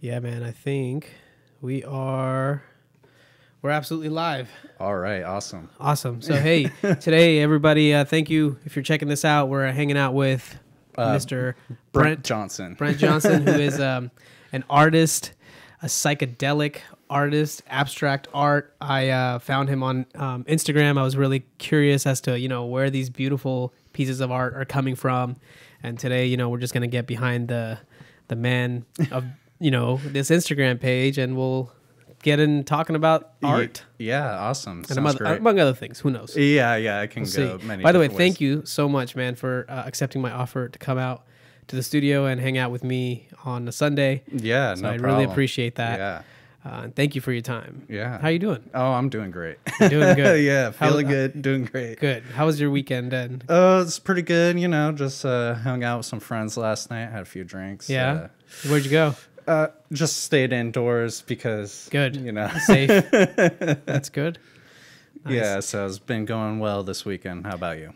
Yeah, man, I think we're absolutely live. All right, awesome. Awesome. So, hey, today, everybody, thank you. If you're checking this out, we're hanging out with Mr. Brent Johnson. Brent Johnson, who is an artist, a psychedelic artist, abstract art. I found him on Instagram. I was really curious as to, where these beautiful pieces of art are coming from. And today, we're just going to get behind the man of, this Instagram page, and we'll get in talking about art. Yeah, awesome. And among other things. Who knows? Yeah, I can We'll go many By the way, different thank ways. you so much, man, for accepting my offer to come out to the studio and hang out with me on a Sunday. Yeah, So no I problem. really appreciate that. Yeah. And thank you for your time. Yeah. How you doing? Oh, I'm doing great. You're doing good. Yeah, feeling good, doing great. Good. How was your weekend then? Oh, it's pretty good, just hung out with some friends last night, had a few drinks. Yeah. Where'd you go? Just stayed indoors because Good. Safe. That's good. Nice. Yeah, so it's been going well this weekend. How about you?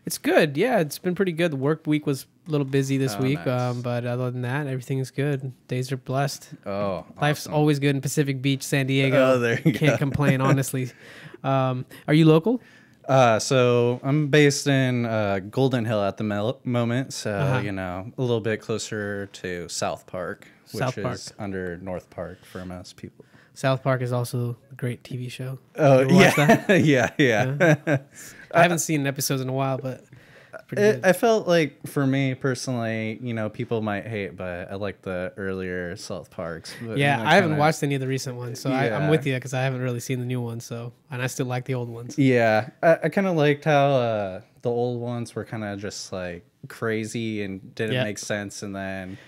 It's good. Yeah, it's been pretty good. The work week was a little busy this week, nice. but other than that, everything is good. Days are blessed. Oh, Life's awesome. always good in Pacific Beach, San Diego. Oh, there you Can't go. complain, honestly. Are you local? So I'm based in Golden Hill at the moment, so Uh-huh. a little bit closer to South Park, which South Park. is under North Park for most people. South Park is also a great TV show. Oh, You ever watch that? yeah. I haven't seen episodes in a while, but it's pretty good. I felt like for me personally, people might hate, but I like the earlier South Parks. But, Yeah, I haven't watched any of the recent ones, so I'm Yeah. with you because I haven't really seen the new ones. And I still like the old ones. Yeah, I kind of liked how the old ones were kind of just like crazy and didn't Yeah. make sense, and then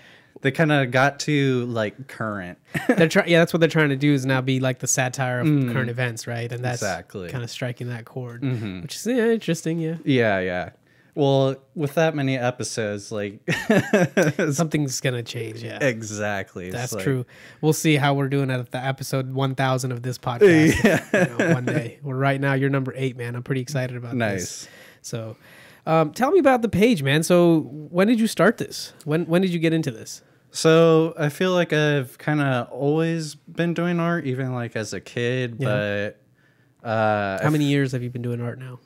they kind of got to like current. That's what they're trying to do is now be like the satire of current events, right? And that's Exactly. kind of striking that chord, which is interesting. Yeah, Yeah. Well, with that many episodes, like something's gonna change. Yeah, exactly. It's that's like- true. We'll see how we're doing at the episode 1000 of this podcast. One day. Well, right now you're number 8, man. I'm pretty excited about this. Nice. So, tell me about the page, man. So, when did you start this? When did you get into this? So I feel like I've kind of always been doing art, even like as a kid. Yeah. But How many years have you been doing art now?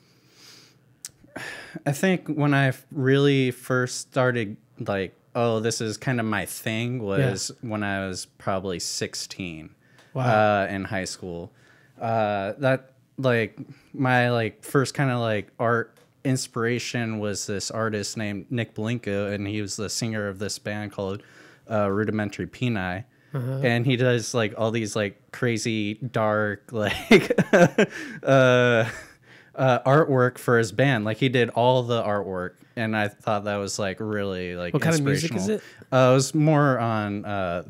I think when I really first started, like, oh, this is kind of my thing, was when I was probably 16. Wow. In high school. That like my like first kind of like art inspiration was this artist named Nick Blinko, and he was the singer of this band called Rudimentary Peni. And he does like all these like crazy dark like artwork for his band. Like he did all the artwork, and I thought that was like really like What kind of music is inspirational. it? It was more on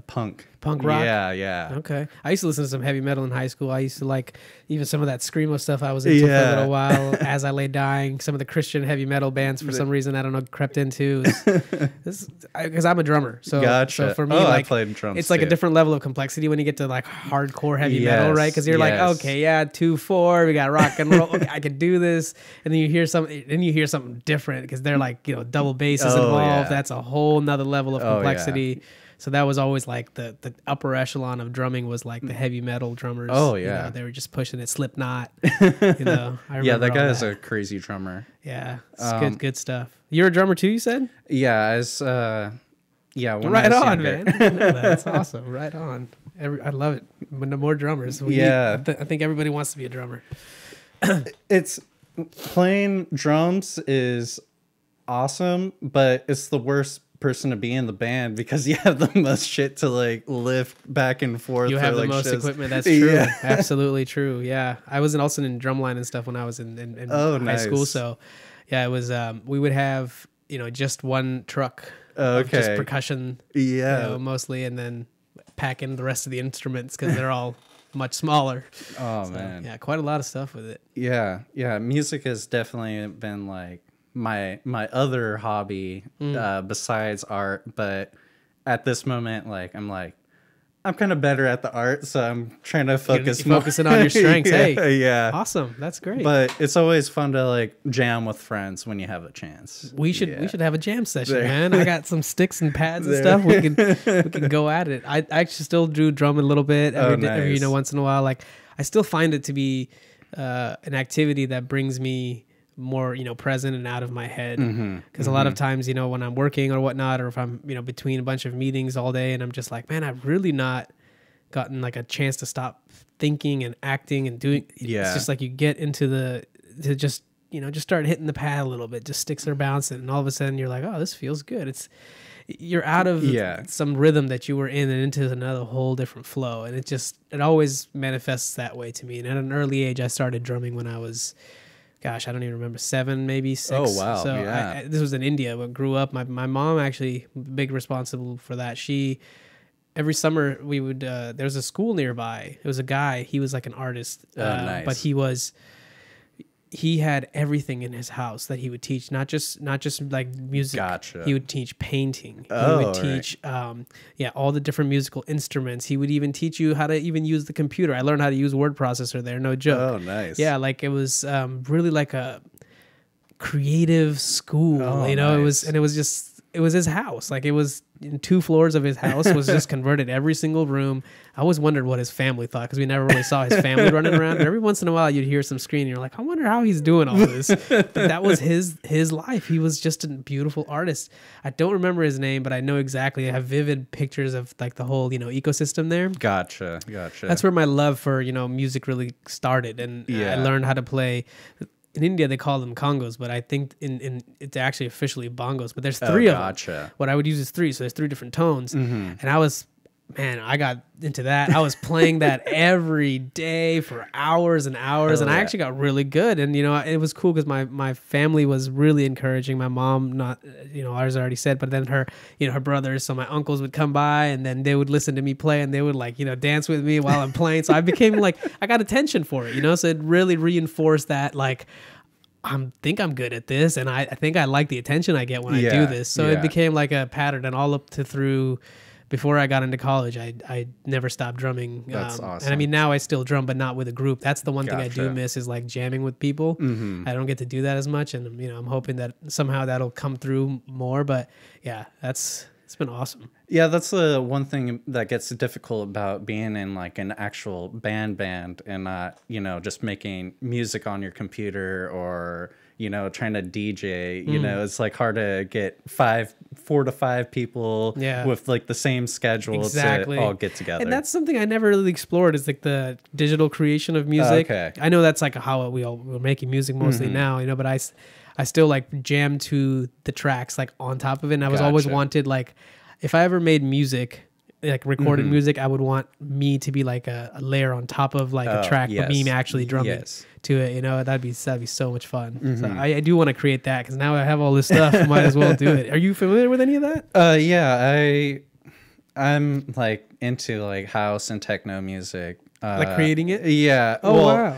punk rock? Yeah. Okay. I used to listen to some heavy metal in high school. I used to like even some of that screamo stuff I was into for a Yeah. little while. As I Lay Dying, some of the Christian heavy metal bands for some reason, I don't know, crept into. Because I'm a drummer. So, Gotcha. so for me, Oh, I like, played drums it's like a too. different level of complexity when you get to like hardcore heavy metal, Yes, right? Because you're like, yes. okay, yeah, 2/4, we got rock and roll. Okay, I can do this. And then you hear something different because they're like, double basses Oh, involved. yeah. That's a whole nother level of Oh, yeah. complexity. So that was always like the upper echelon of drumming was like the heavy metal drummers. Oh, yeah. They were just pushing it. Slipknot. I remember Yeah, that all guy is a crazy drummer. yeah, it's good stuff. You're a drummer too, you said? Yeah, as when Right I was on, younger. man. That's awesome. Right on. I love it. When the more drummers. Yeah. I think everybody wants to be a drummer. It's playing drums is awesome, but it's the worst person to be in the band because you have the most shit to like lift back and forth. You for, have the like, most shows. equipment. That's true. Yeah. Absolutely true. Yeah. I was also in drumline and stuff when I was in Oh, high school. nice. So yeah, it was, we would have, just one truck of just Okay. percussion, Yeah. mostly, and then pack in the rest of the instruments because they're all much smaller. Oh So, man. yeah, quite a lot of stuff with it. Yeah. Music has definitely been like my other hobby besides art, but at this moment, like I'm like I'm kind of better at the art, so I'm trying to You're focus more. focusing on your strengths. Yeah, Hey, yeah. awesome. That's great. But it's always fun to like jam with friends when you have a chance. We should Yeah. have a jam session, There. man. I got some sticks and pads and stuff. We can go at it. I actually still do drum a little bit every nice. once in a while. Like I still find it to be an activity that brings me more present and out of my head, because a lot of times when I'm working or whatnot, or if I'm between a bunch of meetings all day and I'm just like, man, I've really not gotten like a chance to stop thinking and acting and doing. Yeah. It's just like you get into just start hitting the pad a little bit, just sticks are bouncing, and all of a sudden you're like, oh, this feels good. You're out of some rhythm that you were in and into another whole different flow, and it always manifests that way to me. And at an early age, I started drumming when I was, gosh, I don't even remember, 7, maybe 6. Oh, wow. So Yeah. this was in India, but grew up. My mom actually big responsible for that. Every summer we would there was a school nearby. It was a guy. He was like an artist, nice. but he had everything in his house that he would teach, not just like music. Gotcha. He would teach painting. Oh, he would teach all the different musical instruments. He would even teach you how to even use the computer. I learned how to use word processor there, no joke. Oh, nice. Yeah, like it was really like a creative school. Oh, Nice. nice. It was his house. Like it was in 2 floors of his house was just converted, every single room. I always wondered what his family thought, because we never really saw his family running around. But every once in a while you'd hear some screaming, and you're like, I wonder how he's doing all this. But that was his life. He was just a beautiful artist. I don't remember his name, but I know exactly. I have vivid pictures of like the whole ecosystem there. Gotcha. That's where my love for music really started, and I learned how to play. In India, they call them congos, but I think in it's actually officially bongos. But there's 3 of them. What I would use is 3, so there's 3 different tones. And I got into that. I was playing that every day for hours and hours, and I actually got really good. And it was cool because my family was really encouraging. My mom, not ours already said, but then her her brothers, so my uncles would come by, and then they would listen to me play, and they would like dance with me while I'm playing. So I became like, I got attention for it, so it really reinforced that like, I think I'm good at this, and I think I like the attention I get when I do this. So it became like a pattern, and all up to through before I got into college, I never stopped drumming. That's awesome. And I mean, now I still drum, but not with a group. That's the one thing I do Gotcha. miss, is like jamming with people. I don't get to do that as much, and I'm hoping that somehow that'll come through more. But yeah, it's been awesome. Yeah, that's the one thing that gets difficult about being in like an actual band and not, just making music on your computer or, trying to DJ, it's like hard to get 4 to 5 people with like the same schedule to all get together. And that's something I never really explored, is like the digital creation of music. Okay. I know that's like how we're making music mostly now, but I still like jam to the tracks like on top of it. And I was always wanted, like, if I ever made music, like recorded music, I would want me to be like a layer on top of like a track, but me actually drumming to it. That'd be so much fun. So I do want to create that, because now I have all this stuff. I might as well do it. Are you familiar with any of that? Yeah, I'm like into like house and techno music. Like creating it? Yeah. Oh, wow.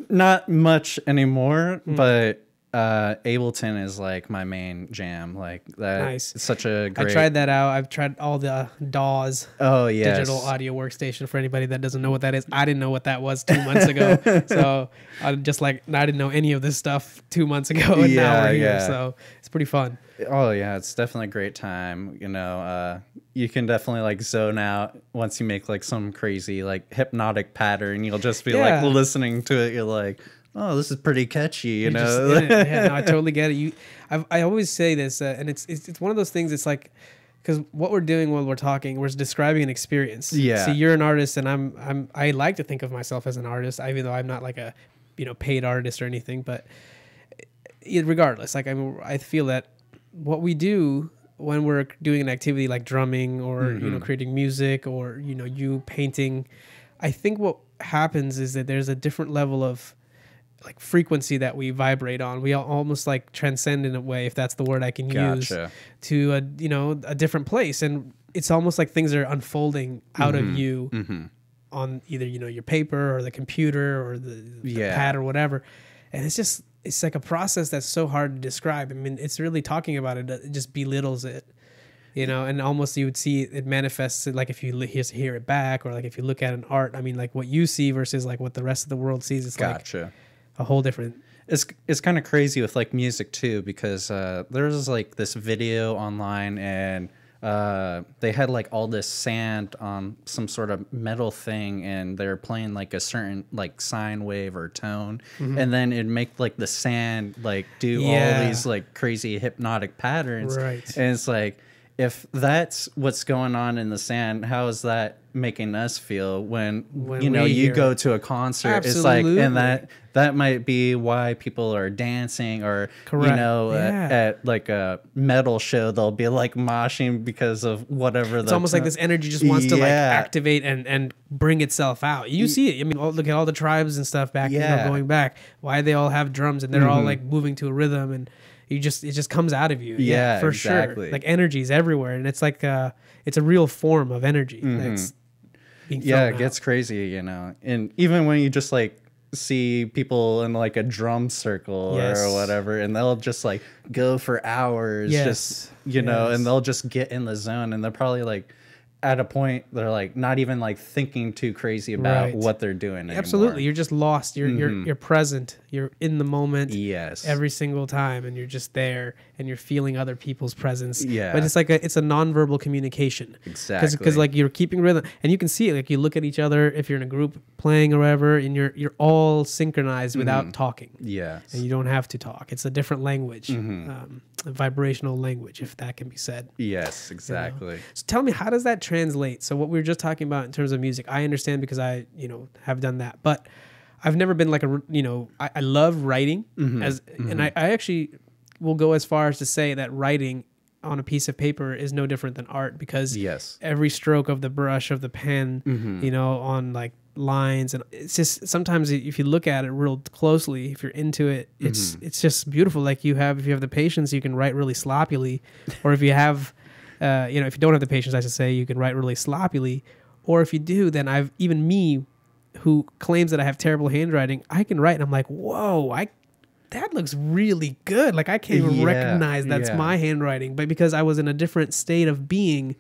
Not much anymore, but Ableton is like my main jam. Like that. Nice. It's such a great. I tried that out. I've tried all the DAWs. Oh yeah. Digital audio workstation. For anybody that doesn't know what that is, I didn't know what that was 2 months ago. So I didn't know any of this stuff 2 months ago, and now we're here. So it's pretty fun. Oh yeah, it's definitely a great time. You can definitely like zone out once you make like some crazy like hypnotic pattern. You'll just be like listening to it. You're like, oh, this is pretty catchy, you know? Yeah, no, I totally get it. I always say this, and it's one of those things. It's like, because what we're doing while we're talking, we're describing an experience. Yeah. See, you're an artist, and I like to think of myself as an artist, even though I'm not like a paid artist or anything. But regardless, like I feel that what we do when we're doing an activity like drumming or creating music or you painting, I think what happens is that there's a different level of like frequency that we vibrate on. We almost like transcend in a way, if that's the word I can use, to a different place. And it's almost like things are unfolding out of you on either, your paper or the computer or the pad or whatever. And it's like a process that's so hard to describe. I mean, it's really talking about it. It just belittles it. you know, and almost you would see it manifests like if you hear it back, or like if you look at an art, I mean, like what you see versus like what the rest of the world sees, it's like a whole different. It's kind of crazy with like music too, because there's like this video online, and they had like all this sand on some sort of metal thing, and they're playing like a certain like sine wave or tone, and then it'd make like the sand like do all these like crazy hypnotic patterns, right? And it's like, if that's what's going on in the sand, how is that making us feel when you know you go to a concert? Absolutely. It's like, and that might be why people are dancing, or you know, at like a metal show they'll be like moshing because of whatever. It's almost like this energy just wants to like activate and bring itself out. You see it. I mean, look at all the tribes and stuff back, you know, going back. Why they all have drums and they're all like moving to a rhythm, and it just comes out of you. Yeah, for sure. Like energy's everywhere, and it's like it's a real form of energy that's being it gets crazy, you know. And even when you just like see people in like a drum circle or whatever, and they'll just like go for hours, just you know, and they'll just get in the zone, and they're probably like at a point they're like not even like thinking too crazy about what they're doing anymore. Absolutely, you're just lost. You're present. You're in the moment. Yes, every single time, and you're just there, and you're feeling other people's presence. Yeah, but it's like it's a nonverbal communication. Exactly, because like you're keeping rhythm, and you can see it. Like you look at each other if you're in a group playing or whatever, and you're all synchronized without talking. Yes, and you don't have to talk. It's a different language. A vibrational language, if that can be said. Yes, exactly. You know? So tell me, how does that translate? So what we were just talking about in terms of music, I understand because I, you know, have done that, but I've never been like a, you know, I love writing and I actually will go as far as to say that writing on a piece of paper is no different than art, because every stroke of the brush of the pen, you know, on like lines, and it's just sometimes if you look at it real closely, if you're into it, it's just beautiful. Like if you have the patience, you can write really sloppily, or if you have you know, if you don't have the patience, I should say, you can write really sloppily, or if you do, then even me, who claims that I have terrible handwriting, I can write and I'm like, whoa, that looks really good. Like I can't even recognize that's my handwriting, but because I was in a different state of being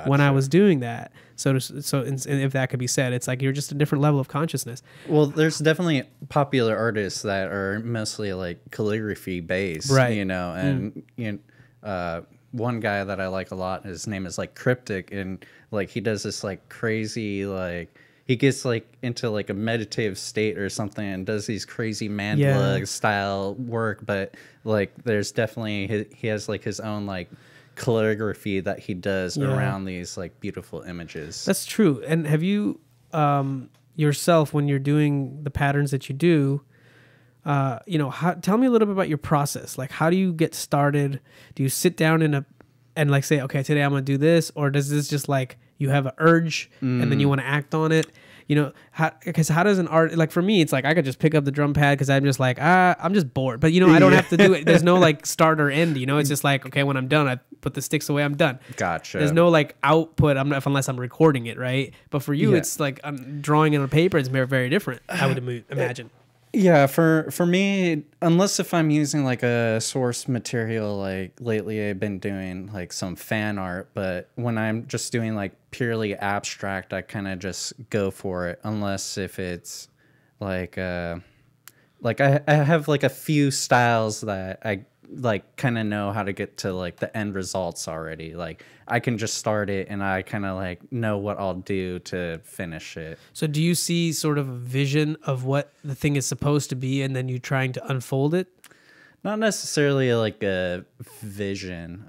when I was doing that. So if that could be said, it's like you're just a different level of consciousness. Well, there's definitely popular artists that are mostly like calligraphy based, right? You know, and you know, one guy that I like a lot, his name is like Cryptic, and like he does this like crazy like. He gets like into like a meditative state or something and does these crazy mandala style work, but like there's definitely he has like his own like calligraphy that he does around these like beautiful images. That's true. And have you yourself, when you're doing the patterns that you do, you know, tell me a little bit about your process. Like, how do you get started? Do you sit down and like say, okay, today I'm gonna do this, or does this just like you have an urge and then you want to act on it? You know, because how does an art, like for me, it's like I could just pick up the drum pad because I'm just like, I'm just bored. But, you know, I don't have to do it. There's no like start or end, you know, it's just like, okay, when I'm done, I put the sticks away, I'm done. Gotcha. There's no like output unless I'm recording it, right? But for you, it's like I'm drawing it on paper. It's very, very different, I would imagine. Yeah, for me, unless if I'm using like a source material, like lately I've been doing like some fan art, but when I'm just doing like purely abstract, I kind of just go for it, unless if it's like I have like a few styles that I like kind of know how to get to like the end results already. Like I can just start it and I kind of like know what I'll do to finish it. So do you see sort of a vision of what the thing is supposed to be and then you trying to unfold it? Not necessarily like a vision.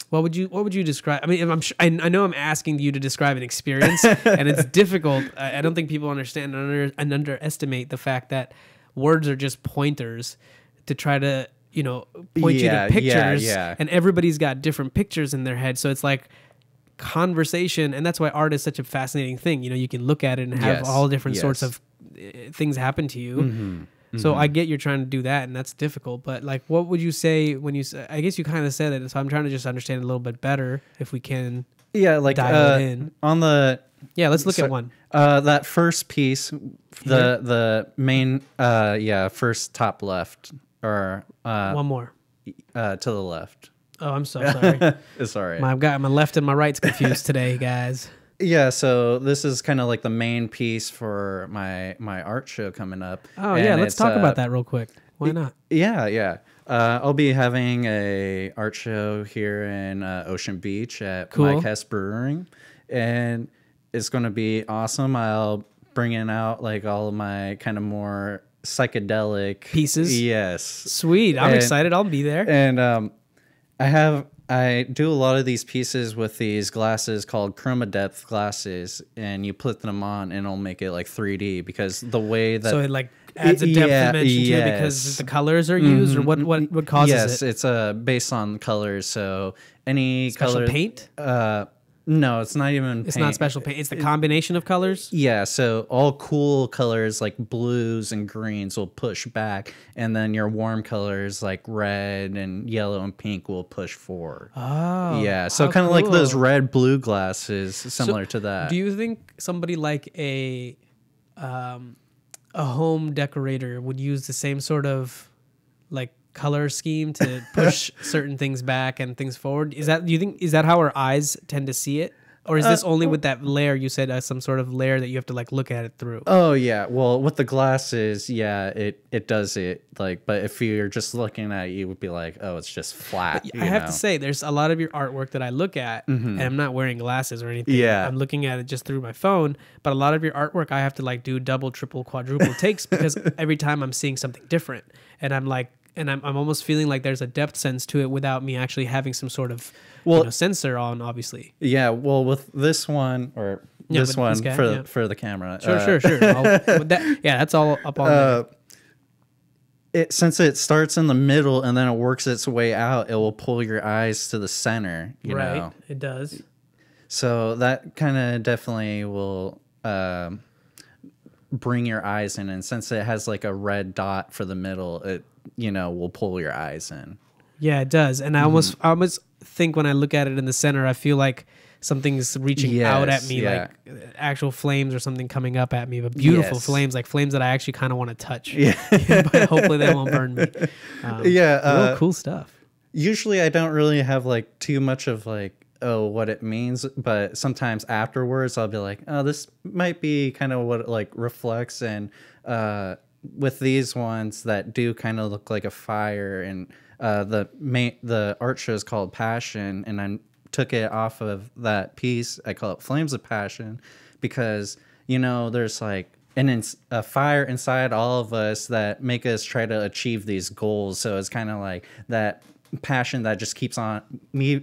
What would you describe? I mean, I know I'm asking you to describe an experience and it's difficult. I don't think people understand and underestimate the fact that words are just pointers to try to, you know, point you to pictures, and everybody's got different pictures in their head. So it's like conversation, and that's why art is such a fascinating thing. You know, you can look at it and have all different sorts of things happen to you. So I get you're trying to do that, and that's difficult. But like, what would you say when you say? I guess you kind of said it, so I'm trying to just understand it a little bit better, if we can. Yeah, like dial it in. On the. Yeah, let's look at one. That first piece, the main, first top left. Or one more to the left. Oh, I'm so sorry. It's all right. I've got my left and my right's confused today, guys. Yeah, so this is kind of like the main piece for my art show coming up. Oh, And yeah, let's it's, talk about that real quick. Why not? Yeah. I'll be having a art show here in Ocean Beach at Mike Hess Brewing, and it's going to be awesome. I'll bring in out like all of my kind of more psychedelic pieces. Yes, sweet. I'm excited. I'll be there. And I do a lot of these pieces with these glasses called chroma depth glasses, and you put them on and it'll make it like 3D because the way that it like adds a depth dimension to it because the colors are used, or what causes it? Yes, it's based on colors. So any special color paint. No, it's not even It's not special paint. It's the combination of colors? Yeah, so all cool colors like blues and greens will push back, and then your warm colors like red and yellow and pink will push forward. Oh. Yeah, so kind of like those red-blue glasses, similar to that. Do you think somebody like a home decorator would use the same sort of like color scheme to push certain things back and things forward? Do you think is that how our eyes tend to see it, or is this only with that layer you said, some sort of layer that you have to like look at it through? Oh yeah, well with the glasses, yeah, it does it like, but if you're just looking at it, you would be like, oh, it's just flat. I have to say, there's a lot of your artwork that I look at, and I'm not wearing glasses or anything. Yeah, I'm looking at it just through my phone. But a lot of your artwork, I have to like do double, triple, quadruple takes because every time I'm seeing something different, and I'm like. And I'm almost feeling like there's a depth sense to it without me actually having some sort of sensor on, obviously. Yeah, well, with this one for the camera. Sure. That's all up on there. Since it starts in the middle and then it works its way out, it will pull your eyes to the center. You know? It does. So that kind of definitely will bring your eyes in, and since it has like a red dot for the middle, it will pull your eyes in. Yeah, it does. And I almost think when I look at it in the center, I feel like something's reaching out at me, like actual flames or something coming up at me, but beautiful flames, like flames that I actually kind of want to touch. Yeah. But hopefully they won't burn me. Real cool stuff. Usually I don't really have like too much of like, what it means, but sometimes afterwards I'll be like, oh, this might be kind of what it like reflects. And with these ones that do kind of look like a fire, and the art show is called Passion, and I took it off of that piece. I call it Flames of Passion because there's like a fire inside all of us that make us try to achieve these goals. So it's kind of like that passion that just keeps on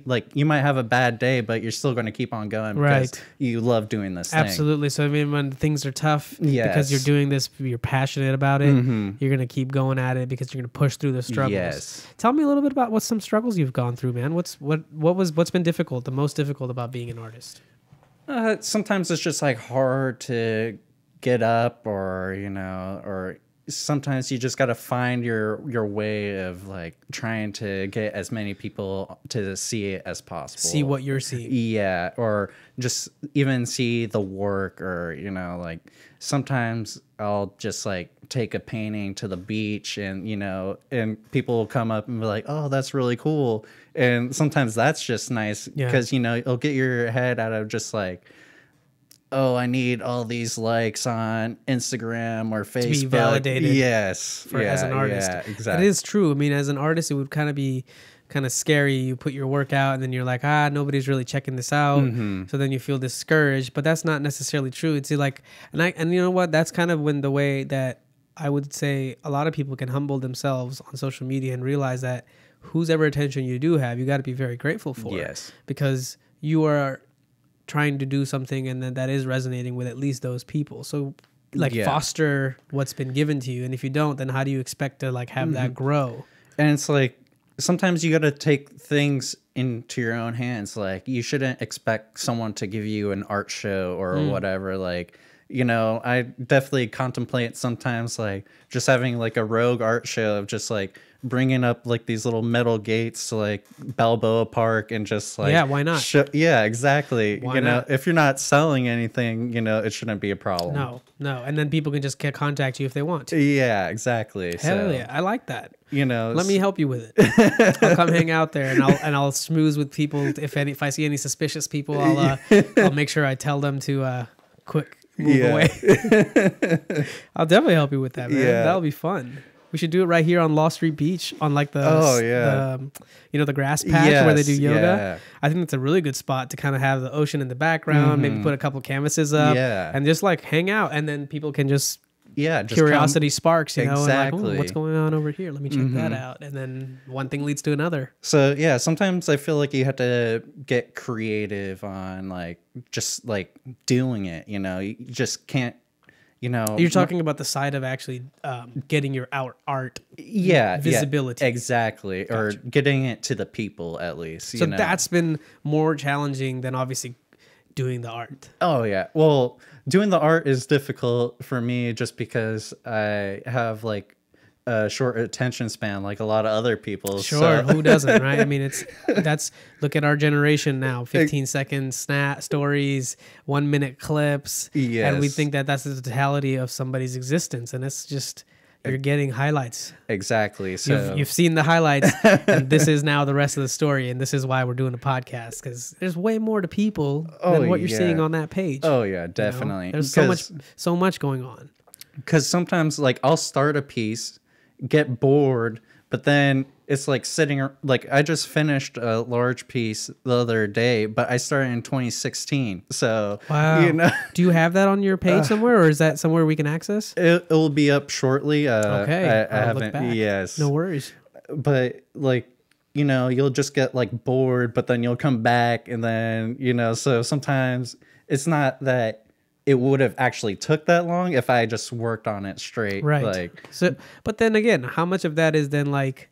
like you might have a bad day, but you're still going to keep on going because you love doing this thing. Absolutely. So I mean, when things are tough, because you're doing this, you're passionate about it, you're going to keep going at it because you're going to push through the struggles. Yes. Tell me a little bit about what some struggles you've gone through, man. What's been difficult, the most difficult about being an artist? Sometimes it's just like hard to get up, or sometimes you just got to find your way of like trying to get as many people to see it as possible. See what you're seeing. Yeah. Or just even see the work, or, like sometimes I'll just like take a painting to the beach and, and people will come up and be like, oh, that's really cool. And sometimes that's just nice because, it'll get your head out of just like, oh, I need all these likes on Instagram or Facebook. To be validated. Yes. As an artist. Yeah, exactly. It is true. I mean, as an artist, it would kind of be kind of scary. You put your work out and then you're like, nobody's really checking this out. So then you feel discouraged, but that's not necessarily true. It's like, and you know what? That's kind of when the way that I would say a lot of people can humble themselves on social media and realize that whose ever attention you do have, you got to be very grateful for. Yes. Because you are trying to do something and then that is resonating with at least those people. So foster what's been given to you. And if you don't, then how do you expect to like have that grow? And it's like, sometimes you got to take things into your own hands. Like you shouldn't expect someone to give you an art show or whatever. Like you know, I definitely contemplate sometimes like just having like a rogue art show of just like bringing up like these little metal gates to like Balboa Park and just like, Yeah, why not? Yeah, exactly. Why you know, not? if you're not selling anything, you know, it shouldn't be a problem. No, and then people can just contact you if they want. Yeah, exactly. Hell So, yeah, I like that. you know, Let me help you with it. I'll come hang out there, and I'll schmooze with people. If I see any suspicious people, I'll make sure I tell them to quick move away. I'll definitely help you with that, man. Yeah. That'll be fun. We should do it right here on Law Street Beach on like the the grass patch where they do yoga. Yeah. I think it's a really good spot to kind of have the ocean in the background, maybe put a couple canvases up, and just like hang out, and then people can just curiosity sparks, you know, exactly. and like, what's going on over here? Let me check that out, and then one thing leads to another. So yeah, sometimes I feel like you have to get creative on like just like doing it. You know, you just can't. You know, you're talking about the side of actually getting your art visibility. Exactly. Gotcha. Or getting it to the people at least. So that's been more challenging than obviously doing the art. Oh, yeah. Well, doing the art is difficult for me just because I have like a short attention span like a lot of other people. Sure, so. Who doesn't, right? I mean, look at our generation now, 15-second stories, 1 minute clips, and we think that that's the totality of somebody's existence, and it's just you're getting highlights. Exactly. So you've seen the highlights, and this is now the rest of the story, and this is why we're doing a podcast, because there's way more to people than what you're seeing on that page. Oh yeah, definitely. You know? There's so much going on. Because sometimes like I'll start a piece, get bored, but then it's like sitting like I just finished a large piece the other day, but I started in 2016. So wow, you know, do you have that on your page somewhere, or is that somewhere we can access? It will be up shortly. Okay, I haven't. Look back. Yes, no worries. But like, you know, you'll just get like bored, but then you'll come back, and then you know, so sometimes it's not that it would have actually took that long if I just worked on it straight. Right. Like, so, but then again, how much of that is then like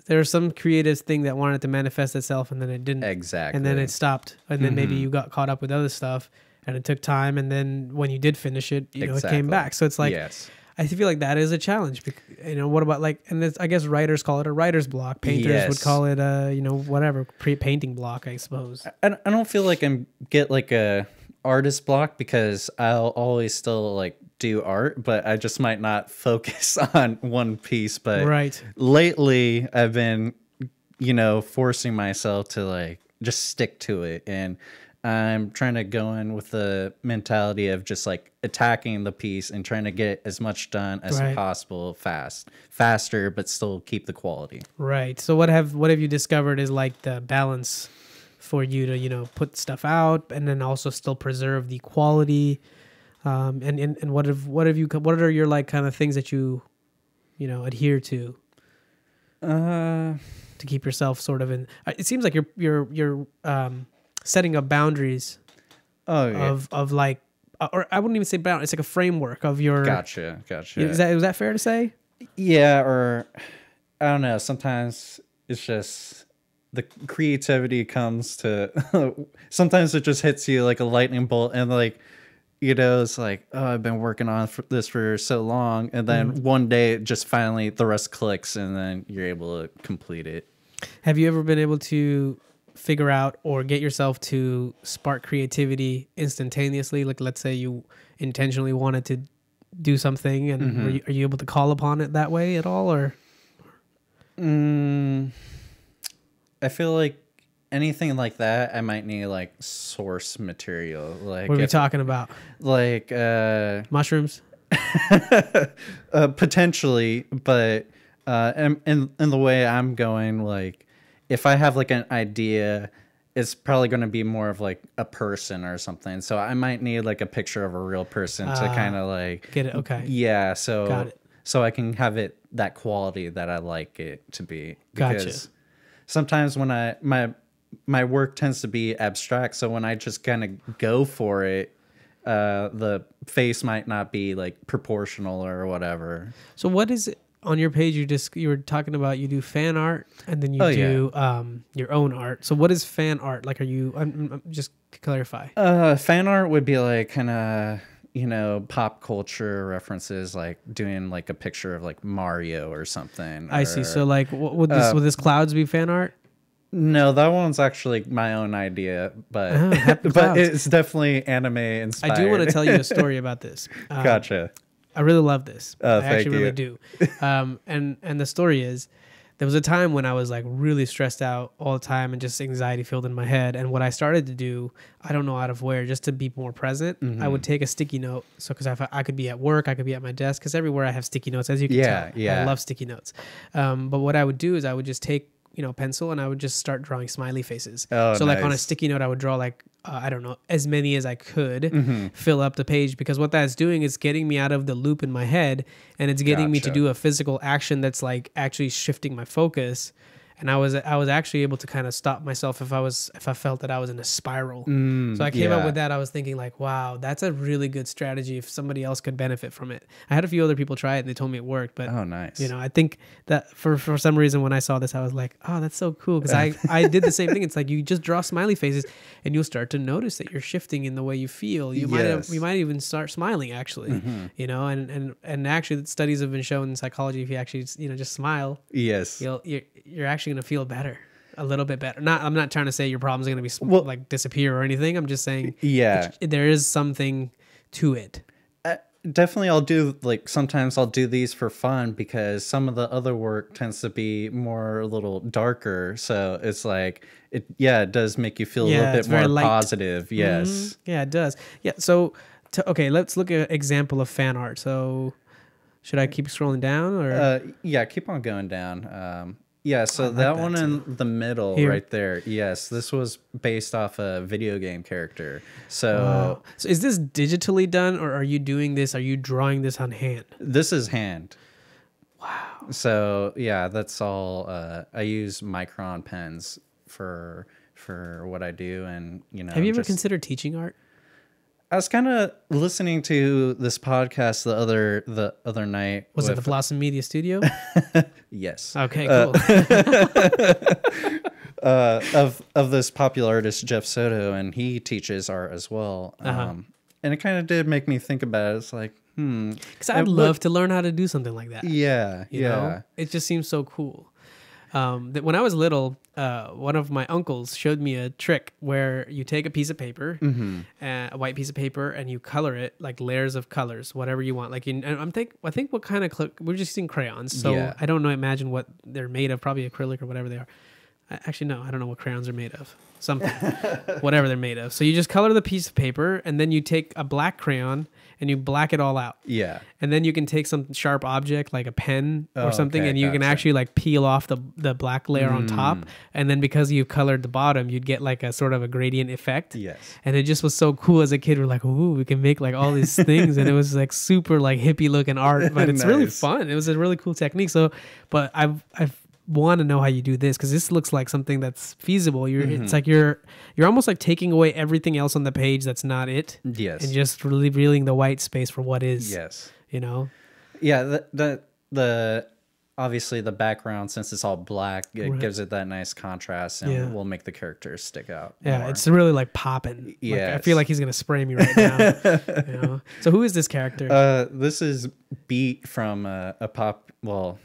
there's some creative thing that wanted to manifest itself and then it didn't. Exactly. And then it stopped. And then maybe you got caught up with other stuff and it took time. And then when you did finish it, you know, it came back. So it's like, I feel like that is a challenge. You know, what about like, and I guess writers call it a writer's block. Painters would call it you know, whatever, painting block, I suppose. I don't feel like I get like a artist block because I'll always still like do art, but I just might not focus on one piece. But lately I've been, you know, forcing myself to like just stick to it, and I'm trying to go in with the mentality of just like attacking the piece and trying to get as much done as possible faster, but still keep the quality. Right. So what have you discovered is like the balance for you to, you know, put stuff out and then also still preserve the quality, and what are your like kind of things that you know adhere to keep yourself sort of in? It seems like you're setting up boundaries of like, or I wouldn't even say bound. It's like a framework of your. Gotcha. Is that fair to say? Yeah, or I don't know. Sometimes it's just. The creativity comes to sometimes it just hits you like a lightning bolt, and like, you know, it's like, oh, I've been working on this for so long, and then one day it just finally the rest clicks, and then you're able to complete it. Have you ever been able to figure out or get yourself to spark creativity instantaneously? Like, let's say you intentionally wanted to do something, and are you able to call upon it that way at all, or? I feel like anything like that, I might need like source material. Like, what are we talking about? Like mushrooms, potentially, but in the way I'm going, like if I have like an idea, it's probably going to be more of like a person or something. So I might need like a picture of a real person to kind of like get it. Okay. Yeah. So got it. So I can have it that quality that I like it to be. Because gotcha. Sometimes when my work tends to be abstract, so when I just kind of go for it, the face might not be like proportional or whatever. So what is it on your page? You were talking about you do fan art and then you do your own art. So what is fan art? Like, are you? I'm just clarify. Fan art would be like kind of, you know, pop culture references, like doing like a picture of like Mario or something. I see. So like, would this clouds be fan art? No, that one's actually my own idea, but Happy but Clouds. it's definitely anime inspired. I do want to tell you a story about this. Gotcha. I really love this. I Thank actually you. really do. And the story is, there was a time when I was like really stressed out all the time and just anxiety filled in my head. And what I started to do, I don't know out of where, just to be more present, I would take a sticky note. So because I could be at work, I could be at my desk, because everywhere I have sticky notes, as you can tell. Yeah. I love sticky notes. But what I would do is I would just take, you know, pencil, and I would just start drawing smiley faces. Oh, so like on a nice. sticky note, I would draw like, I don't know, as many as I could, fill up the page, because what that's doing is getting me out of the loop in my head, and it's getting me to Gotcha. do a physical action that's like actually shifting my focus. And I was actually able to kind of stop myself if I felt that I was in a spiral. So I came up with that. I was thinking like, wow, that's a really good strategy if somebody else could benefit from it. I had a few other people try it and they told me it worked, but Oh, nice. you know, I think that for some reason when I saw this, I was like, oh, that's so cool, because I did the same thing. It's like you just draw smiley faces and you'll start to notice that you're shifting in the way you feel. You might even start smiling actually, you know, and actually studies have been shown in psychology, if you actually, you know, just smile, Yes. you're actually going to feel better, a little bit better. I'm not trying to say your problems are going to be like disappear or anything. I'm just saying, Yeah. there is something to it. Definitely, I'll do like sometimes I'll do these for fun because some of the other work tends to be more a little darker. So it's like it does make you feel a little it's bit very more light. positive. Yes. Yeah, it does. Yeah. So, okay, let's look at an example of fan art. So, should I keep scrolling down or? Yeah, keep on going down. Yeah, so like that that one in the middle Here. right there. Yes, this was based off a video game character. So So is this digitally done, or are you doing this? Are you drawing this on hand? this is hand. Wow. So yeah, that's all. I use micron pens for what I do, and you know. Have you ever just- considered teaching art? I was kind of listening to this podcast the other night. Was it the Blossom Media Studio? Yes. Okay, cool. Of this popular artist Jeff Soto, and he teaches art as well. And it kind of did make me think about it. It's like, Because I'd love to learn how to do something like that. yeah, You know? It just seems so cool. That when I was little, one of my uncles showed me a trick where you take a piece of paper, a white piece of paper, and you color it like layers of colors, whatever you want. Like, I think what kind of we're just using crayons, so Yeah. I don't know. Imagine what they're made of, probably acrylic or whatever they are. Actually, no, I don't know what crayons are made of. Something, whatever they're made of. So you just color the piece of paper, and then you take a black crayon and you black it all out. Yeah. And then you can take some sharp object like a pen or something, okay, and you can gotcha. actually like peel off the black layer on top. And then because you colored the bottom, you'd get like a sort of a gradient effect. Yes. And it just was so cool as a kid. We're like, ooh, we can make like all these things. And it was like super like hippie looking art, but it's really Nice. fun. It was a really cool technique. So, but I've want to know how you do this, because this looks like something that's feasible. It's like you're almost like taking away everything else on the page that's not it. Yes. And just really revealing the white space for what is. Yes. You know? Yeah. The obviously the background, since it's all black, it gives it that nice contrast, and will make the characters stick out. Yeah, more. it's really like popping. Like, I feel like he's gonna spray me right now. You know? So who is this character? This is Beat from a pop. Well,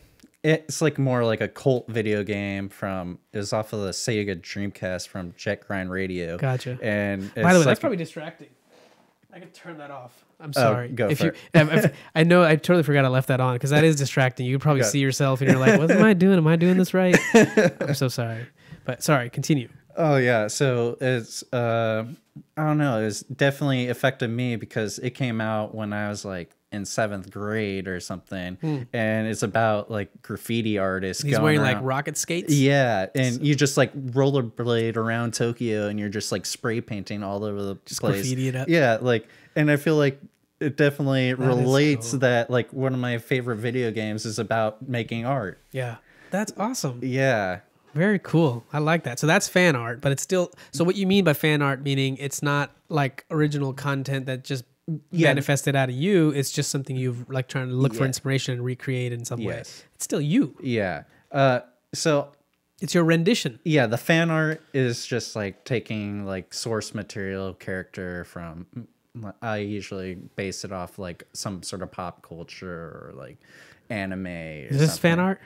it's like more like a cult video game it was off of the Sega Dreamcast from Jet Grind Radio. Gotcha. And By the way, it's that's probably distracting. I could turn that off. I'm sorry. go for it. If, I know I totally forgot I left that on, because that is distracting. You could probably see yourself and you're like, what am I doing? Am I doing this right? I'm so sorry. But sorry, continue. Oh yeah, so it's I don't know, it's definitely affected me because it came out when I was like in 7th grade or something, and it's about like graffiti artists. He's going wearing around. like rocket skates. Yeah, and you just like rollerblade around Tokyo, and you're just like spray painting all over the place. graffiti it up. Yeah, like, and I feel like it definitely relates cool. that like one of my favorite video games is about making art. Yeah, that's awesome. Yeah. Very cool. I like that. So that's fan art, but it's still. So what you mean by fan art, meaning it's not like original content that just manifested out of you. It's just something you've like trying to look for inspiration and recreate in some way. It's still you. Yeah. So It's your rendition. yeah, the fan art is just like taking like source material character from I usually base it off like some sort of pop culture or like anime. Or Is this fan art?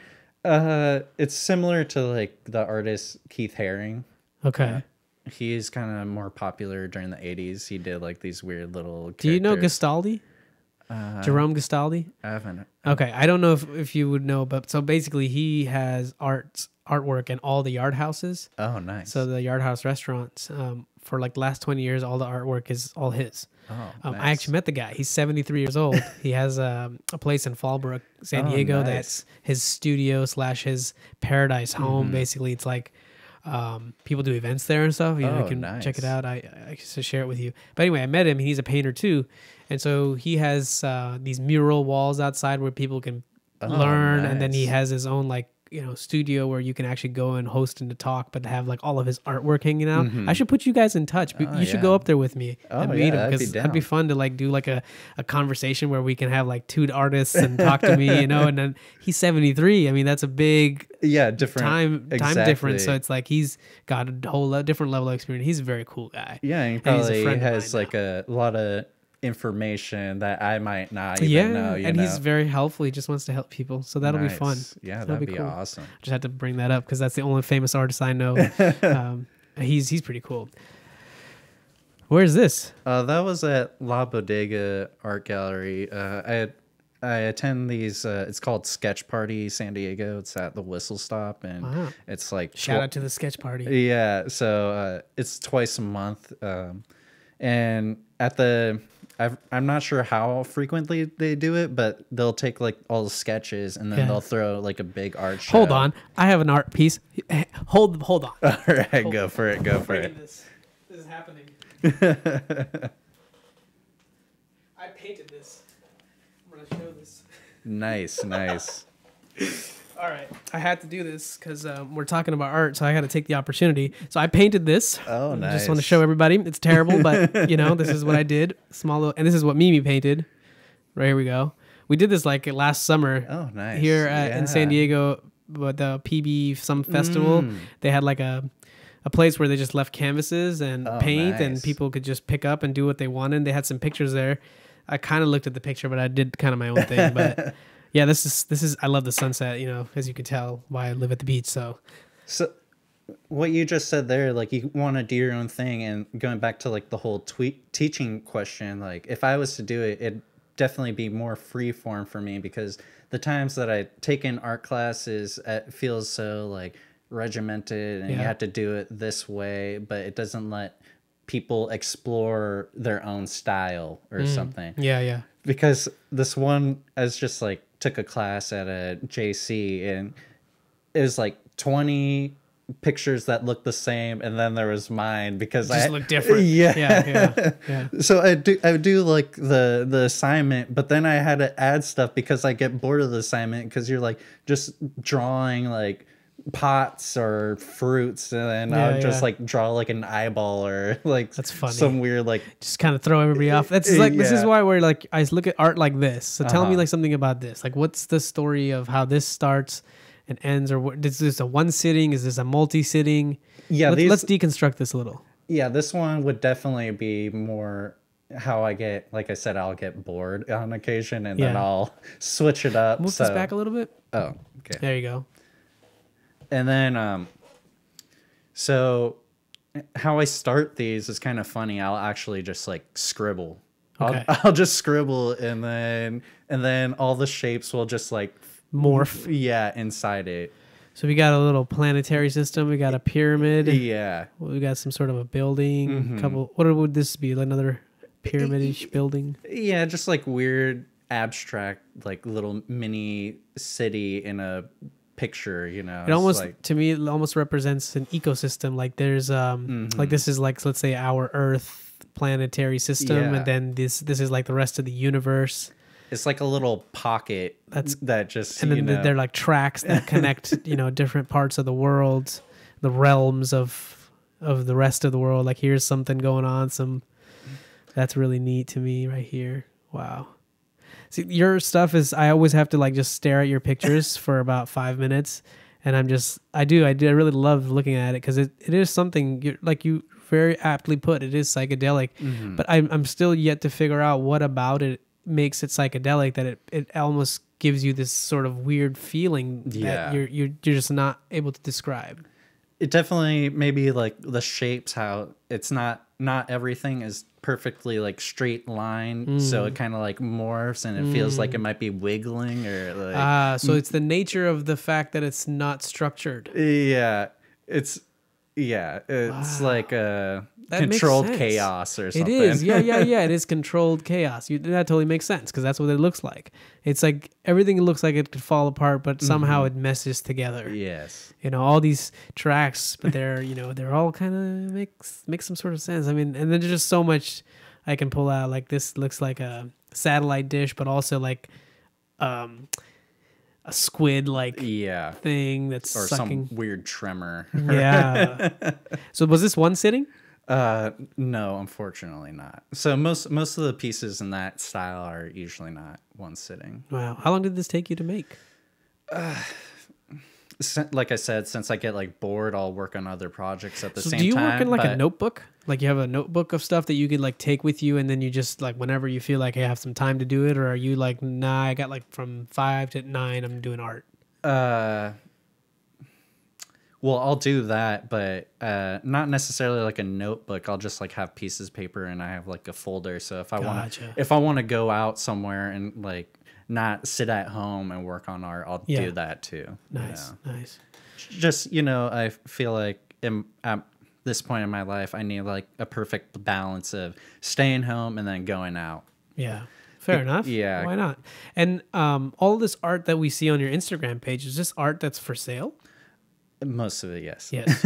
It's similar to like the artist Keith Haring. Okay. He's kind of more popular during the 80s. He did like these weird little characters. Do you know Gastaldi? Jerome Gastaldi? I haven't. Okay, I don't know if you would know, but so basically he has artwork in all the Yard Houses. Oh, nice. So the Yard House restaurants, for like the last 20 years, all the artwork is all his. Oh, nice. I actually met the guy. He's 73 years old. He has a place in Fallbrook, San Diego. Nice. That's his studio / his paradise home. Basically, it's like people do events there and stuff. You can check it out. I should share it with you. But anyway, I met him. He's a painter too. And so he has these mural walls outside where people can learn. Nice. And then he has his own like, studio where you can actually go and host and to talk, but have like all of his artwork hanging out. I should put you guys in touch. You should go up there with me and meet him, because that'd be fun to like do like a conversation where we can have like two artists and talk to me, and then he's 73. I mean, that's a big different time difference. So it's like he's got a whole different level of experience. He's a very cool guy. Yeah, and he probably has like a lot of information that I might not even know. And he's very helpful. He just wants to help people, so that'll be fun. Yeah, that'd be cool. Awesome. Just had to bring that up because that's the only famous artist I know. He's pretty cool. Where's this? That was at La Bodega Art Gallery. I attend these. It's called Sketch Party San Diego. It's at the Whistle Stop, and it's like shout out to the Sketch Party. Yeah, so it's twice a month, and at the. I'm not sure how frequently they do it, but they'll take like all the sketches and then they'll throw like a big art show. Hold on, I have an art piece. Hold on. All right, go for it. Go for it. This is happening. I painted this. I'm gonna show this. Nice. All right, I had to do this because we're talking about art, so I got to take the opportunity. So I painted this. Oh, nice. Just want to show everybody. It's terrible, but this is what I did. Small little, and this is what Mimi painted. Right here we go. We did this like last summer. Oh, nice. Here in San Diego, but the PB some festival, they had like a place where they just left canvases and paint, and people could just pick up and do what they wanted. They had some pictures there. I kind of looked at the picture, but I did kind of my own thing, but. Yeah, this is. I love the sunset. As you can tell, why I live at the beach. So, what you just said there, like you want to do your own thing, and going back to like the whole teaching question, like if I was to do it, it'd definitely be more free form for me, because the times that I take in art classes, it feels so like regimented, and you have to do it this way, but it doesn't let people explore their own style or something. Yeah. Because this one, I was just like took a class at a JC, and it was like 20 pictures that looked the same, and then there was mine because I look different. Yeah. So I do like the assignment, but then I had to add stuff because I get bored of the assignment, because you're like just drawing like pots or fruits, and then I would just like draw like an eyeball or like that's funny. Some weird like just kind of throw everybody off. That's like this is why we're like I look at art like this. So tell me like something about this. Like what's the story of how this starts and ends, or what is this a one sitting? Is this a multi-sitting? Yeah, let's deconstruct this a little. Yeah, this one would definitely be more how I get, like I said, I'll get bored on occasion, and then I'll switch it up. Move this back a little bit. Oh, okay. There you go. And then, so how I start these is kind of funny. I'll actually just like scribble. Okay. I'll just scribble, and then all the shapes will just like morph. Yeah, inside it. So we got a little planetary system. We got a pyramid. Yeah. We got some sort of a building. Couple. What would this be? Another pyramid-ish building? Yeah, just like weird, abstract, like little mini city in a picture, it almost like, to me it almost represents an ecosystem. Like there's like this is like, let's say our Earth planetary system, and then this is like the rest of the universe. It's like a little pocket that just, and then they're like tracks that connect different parts of the world, the realms of the rest of the world. Like here's something going on, that's really neat to me right here. Wow. See, your stuff is, I always have to like just stare at your pictures for about 5 minutes, and I really love looking at it, because it is something very aptly put. It is psychedelic, but I'm still yet to figure out what about it makes it psychedelic, that it almost gives you this sort of weird feeling that you're just not able to describe. It definitely, maybe like the shapes, how it's not everything is perfectly like straight line, so it kind of like morphs and it feels like it might be wiggling or like so it's the nature of the fact that it's not structured. It's like a That controlled makes sense. chaos or something. It is. Yeah. It is controlled chaos. That totally makes sense, because that's what it looks like. It's like everything looks like it could fall apart, but somehow it meshes together. Yes. All these tracks, but they're, they're all kind of make some sort of sense. I mean, and then there's just so much I can pull out. Like, this looks like a satellite dish, but also like a squid like thing that's or sucking. some weird tremor. Yeah. So was this one sitting? No, unfortunately not. So most of the pieces in that style are usually not one sitting. Wow. How long did this take you to make? Like I said, since I get like bored, I'll work on other projects at the same time. Do you work in like a notebook? Like you have a notebook of stuff that you could like take with you, and then you just like whenever you feel like I have some time to do it, or are you like, nah, I got like from 5 to 9, I'm doing art? Well, I'll do that, but not necessarily like a notebook. I'll just like have pieces of paper, and I have like a folder. So if I want to go out somewhere and like not sit at home and work on art, I'll do that too. Nice. Just, I feel like at this point in my life, I need like a perfect balance of staying home and then going out. Yeah. Fair enough. Yeah. Why not? And all this art that we see on your Instagram page, is this art that's for sale? Most of it, yes. Yes.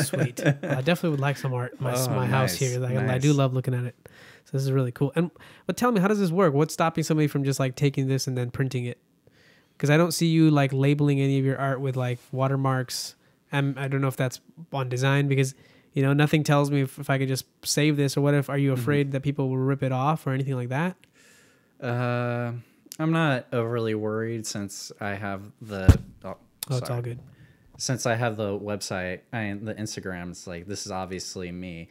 Sweet. Well, I definitely would like some art in my house here. Like, I do love looking at it. So this is really cool. But tell me, how does this work? What's stopping somebody from just like taking this and then printing it? Because I don't see you like labeling any of your art with like watermarks. I don't know if that's on design, because nothing tells me if I could just save this, or what if, are you afraid that people will rip it off or anything like that? I'm not overly worried, since I have the it's all good. Since I have the website and the Instagram, it's like, this is obviously me.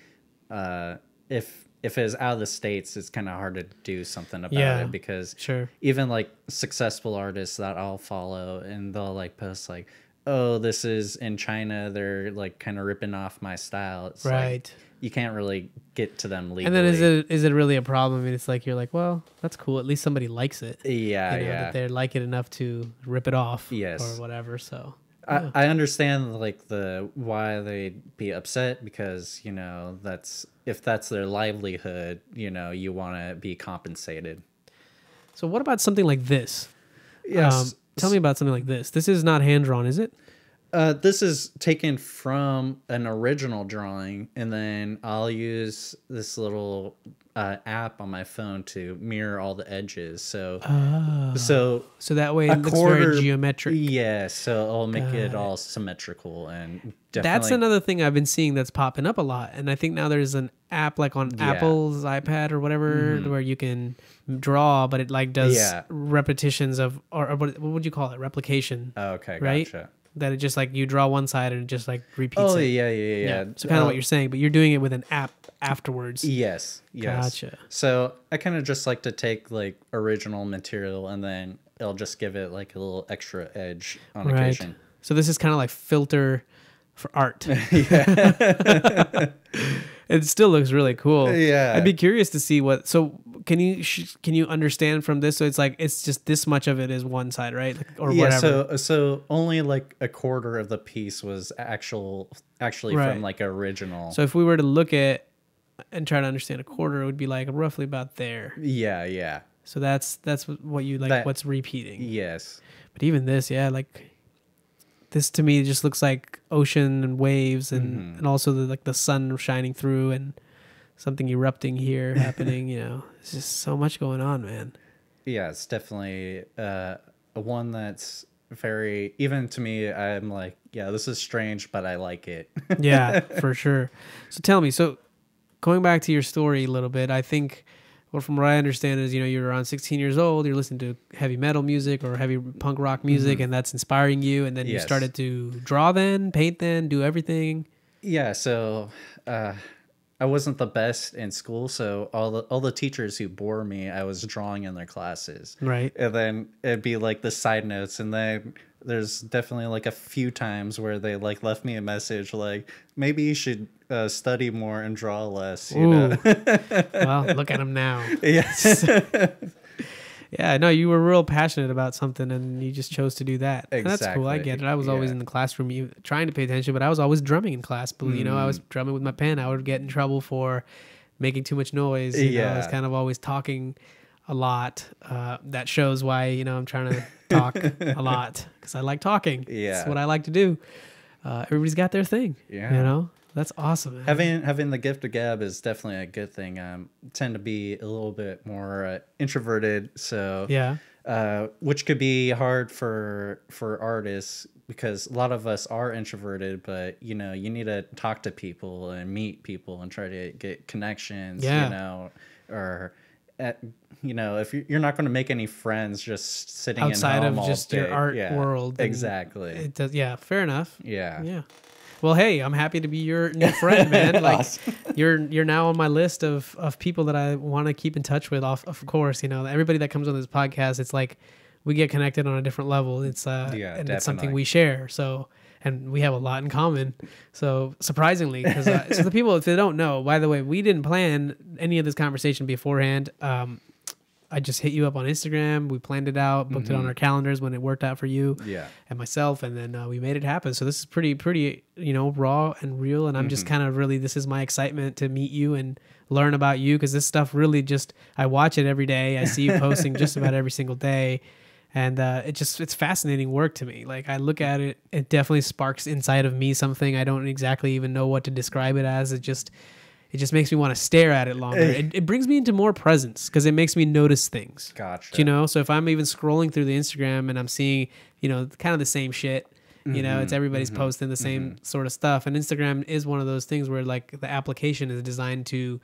If it's out of the States, it's kind of hard to do something about it, because even like successful artists that I'll follow, and they'll like post like, oh, this is in China, they're like kind of ripping off my style. It's like, you can't really get to them legally. And then is it really a problem? I mean, it's like, you're like, well, that's cool. At least somebody likes it. That they like it enough to rip it off. Or whatever. So I understand like why they'd be upset, because if that's their livelihood, you want to be compensated. So what about something like this? Yes. Tell me about something like this. This is not hand drawn, is it? This is taken from an original drawing, and then I'll use this little app on my phone to mirror all the edges. So that way it looks very geometric. Yeah, so I'll make it all symmetrical, and definitely. That's another thing I've been seeing that's popping up a lot, and I think now there's an app like on Apple's iPad or whatever where you can draw, but it like does repetitions of or what would you call it? Replication. Oh, okay, right? Gotcha. That it just like you draw one side and it just like repeats. Oh, it. Yeah. So kind of what you're saying, but you're doing it with an app afterwards. Yes. Gotcha. So I kind of just like to take like original material, and then it'll just give it like a little extra edge on occasion. So this is kind of like filter for art. It still looks really cool. Yeah. I'd be curious to see what. So can you understand from this? So it's like it's just this much of it is one side, right? Like, or whatever. So only like a quarter of the piece was actually from like original. So if we were to look at and try to understand a quarter, it would be like roughly about there. Yeah. So that's what you like. What's repeating? Yes. But even this, like. This to me just looks like ocean and waves, and also the sun shining through and something erupting here happening. There's just so much going on, man. Yeah, it's definitely one that's very, even to me, I'm like, yeah, this is strange, but I like it. Yeah, for sure. So tell me, going back to your story a little bit, I think. Well, from what I understand is, you're around 16 years old, you're listening to heavy metal music or heavy punk rock music, and that's inspiring you. And then you started to draw then, paint then, do everything. Yeah. So I wasn't the best in school, so all the teachers who bore me, I was drawing in their classes. Right. And then it'd be like the side notes, and then there's definitely like a few times where they like left me a message like maybe you should study more and draw less. You know. Well, look at him now. Yes. Yeah, no, you were real passionate about something and you just chose to do that. And that's cool. I Exactly. get it. I was always in the classroom trying to pay attention, but I was always drumming in class. But, you know, I was drumming with my pen. I would get in trouble for making too much noise. You know, I was kind of always talking a lot. That shows why, you know, I'm trying to talk a lot because I like talking. Yeah. That's what I like to do. Everybody's got their thing. Yeah. You know? That's awesome, man. Having the gift of gab is definitely a good thing. Tend to be a little bit more introverted, so which could be hard for artists because a lot of us are introverted. But you know, you need to talk to people and meet people and try to get connections. You know, or you know, if you're not going to make any friends just sitting outside in home of just all day. your art world, exactly. It does, fair enough. Yeah. Well, hey, I'm happy to be your new friend, man. Like, you're now on my list of people that I want to keep in touch with. Of course, you know, everybody that comes on this podcast, it's like we get connected on a different level. It's and it's something we share. So, and we have a lot in common. So surprisingly, because so the people, if they don't know, by the way, we didn't plan any of this conversation beforehand. I just hit you up on Instagram. We planned it out, booked it on our calendars when it worked out for you and myself. And then we made it happen. So this is pretty, you know, raw and real. And I'm just kind of really, this is my excitement to meet you and learn about you. Cause this stuff really just, I watch it every day. I see you posting just about every single day. And it's fascinating work to me. Like I look at it, it definitely sparks inside of me something. I don't exactly even know what to describe it as. It just makes me want to stare at it longer. It brings me into more presence because it makes me notice things. Gotcha. You know, so if I'm even scrolling through the Instagram and I'm seeing, you know, kind of the same shit, you know, it's everybody's posting the same sort of stuff. And Instagram is one of those things where like the application is designed to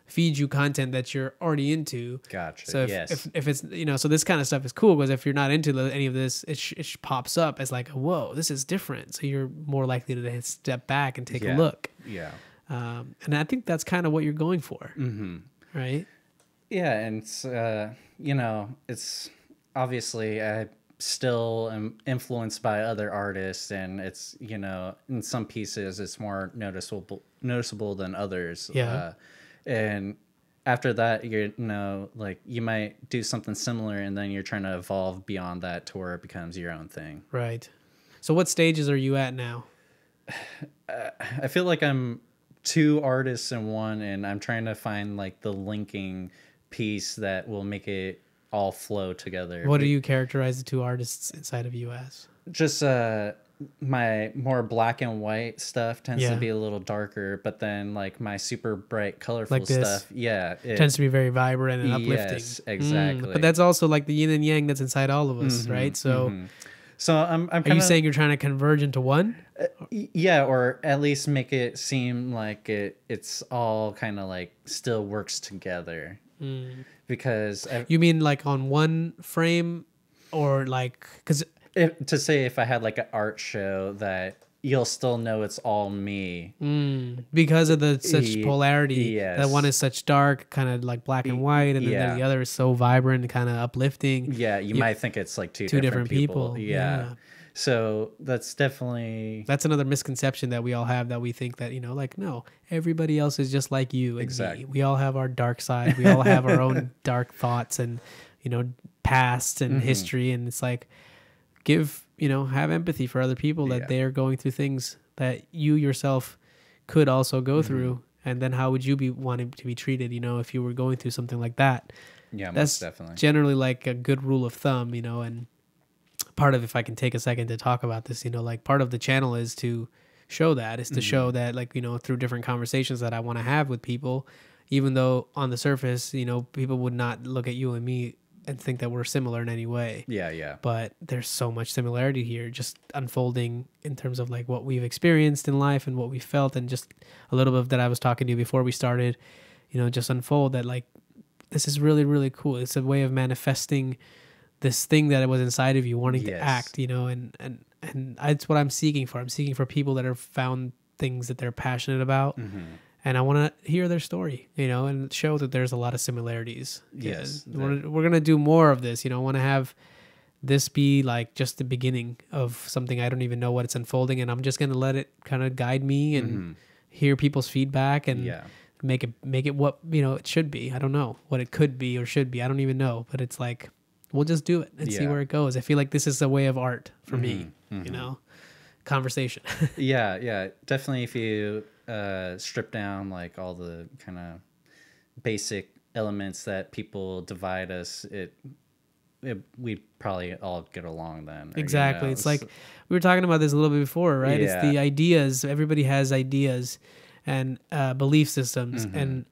feed you content that you're already into. Gotcha. So if it's, you know, so this kind of stuff is cool because if you're not into any of this, it pops up as like, whoa, this is different. So you're more likely to step back and take a look. Yeah. And I think that's kind of what you're going for, right? Yeah, and it's, you know, it's obviously I still am influenced by other artists, and it's, you know, in some pieces it's more noticeable than others. Yeah. And after that, you know, like you might do something similar, and then you're trying to evolve beyond that to where it becomes your own thing. Right. So what stages are you at now? I feel like I'm two artists in one, and I'm trying to find like the linking piece that will make it all flow together. What do you characterize the two artists inside of you as? Just my more black and white stuff tends to be a little darker, but then like my super bright colorful like this, stuff it tends to be very vibrant and uplifting. Yes, exactly. But that's also like the yin and yang that's inside all of us, right? So so I'm are you saying you're trying to converge into one? Yeah, or at least make it seem like it's all kind of like still works together. Because you mean like on one frame, or like because to say if I had like an art show that you'll still know it's all me because of the such polarity. Yes. That one is such dark, kind of like black and white, and then the other is so vibrant, kind of uplifting. Yeah, you might think it's like two different people. Yeah. So that's another misconception that we all have, that we think that, you know, like, no, everybody else is just like you and me. We all have our dark side. We all have our own dark thoughts and, you know, past and history. And it's like, have empathy for other people that they're going through things that you yourself could also go through. And then how would you be wanting to be treated, you know, if you were going through something like that? Yeah, that's most definitely generally like a good rule of thumb, you know. And part of, if I can take a second to talk about this, you know, like part of the channel is to show that, is to show that, like, you know, through different conversations that I want to have with people, even though on the surface, you know, people would not look at you and me and think that we're similar in any way. Yeah. But there's so much similarity here, just unfolding in terms of like what we've experienced in life and what we felt, and just a little bit that I was talking to you before we started, you know, just unfold that like, this is really, really cool. It's a way of manifesting this thing that was inside of you wanting to act, you know, and that's what I'm seeking for. I'm seeking for people that have found things that they're passionate about and I want to hear their story, you know, and show that there's a lot of similarities. Yes, we're gonna do more of this. You know, I want to have this be like just the beginning of something. I don't even know what it's unfolding, and I'm just gonna let it kind of guide me and hear people's feedback and make it what, you know, it should be. I don't know what it could be or should be. I don't even know, but it's like we'll just do it and see where it goes. I feel like this is a way of art for me, you know, conversation. Yeah, definitely. If you strip down like all the kind of basic elements that people divide us, we probably all get along then. Exactly. You know? It's like we were talking about this a little bit before, right? Yeah. It's the ideas. Everybody has ideas and belief systems, and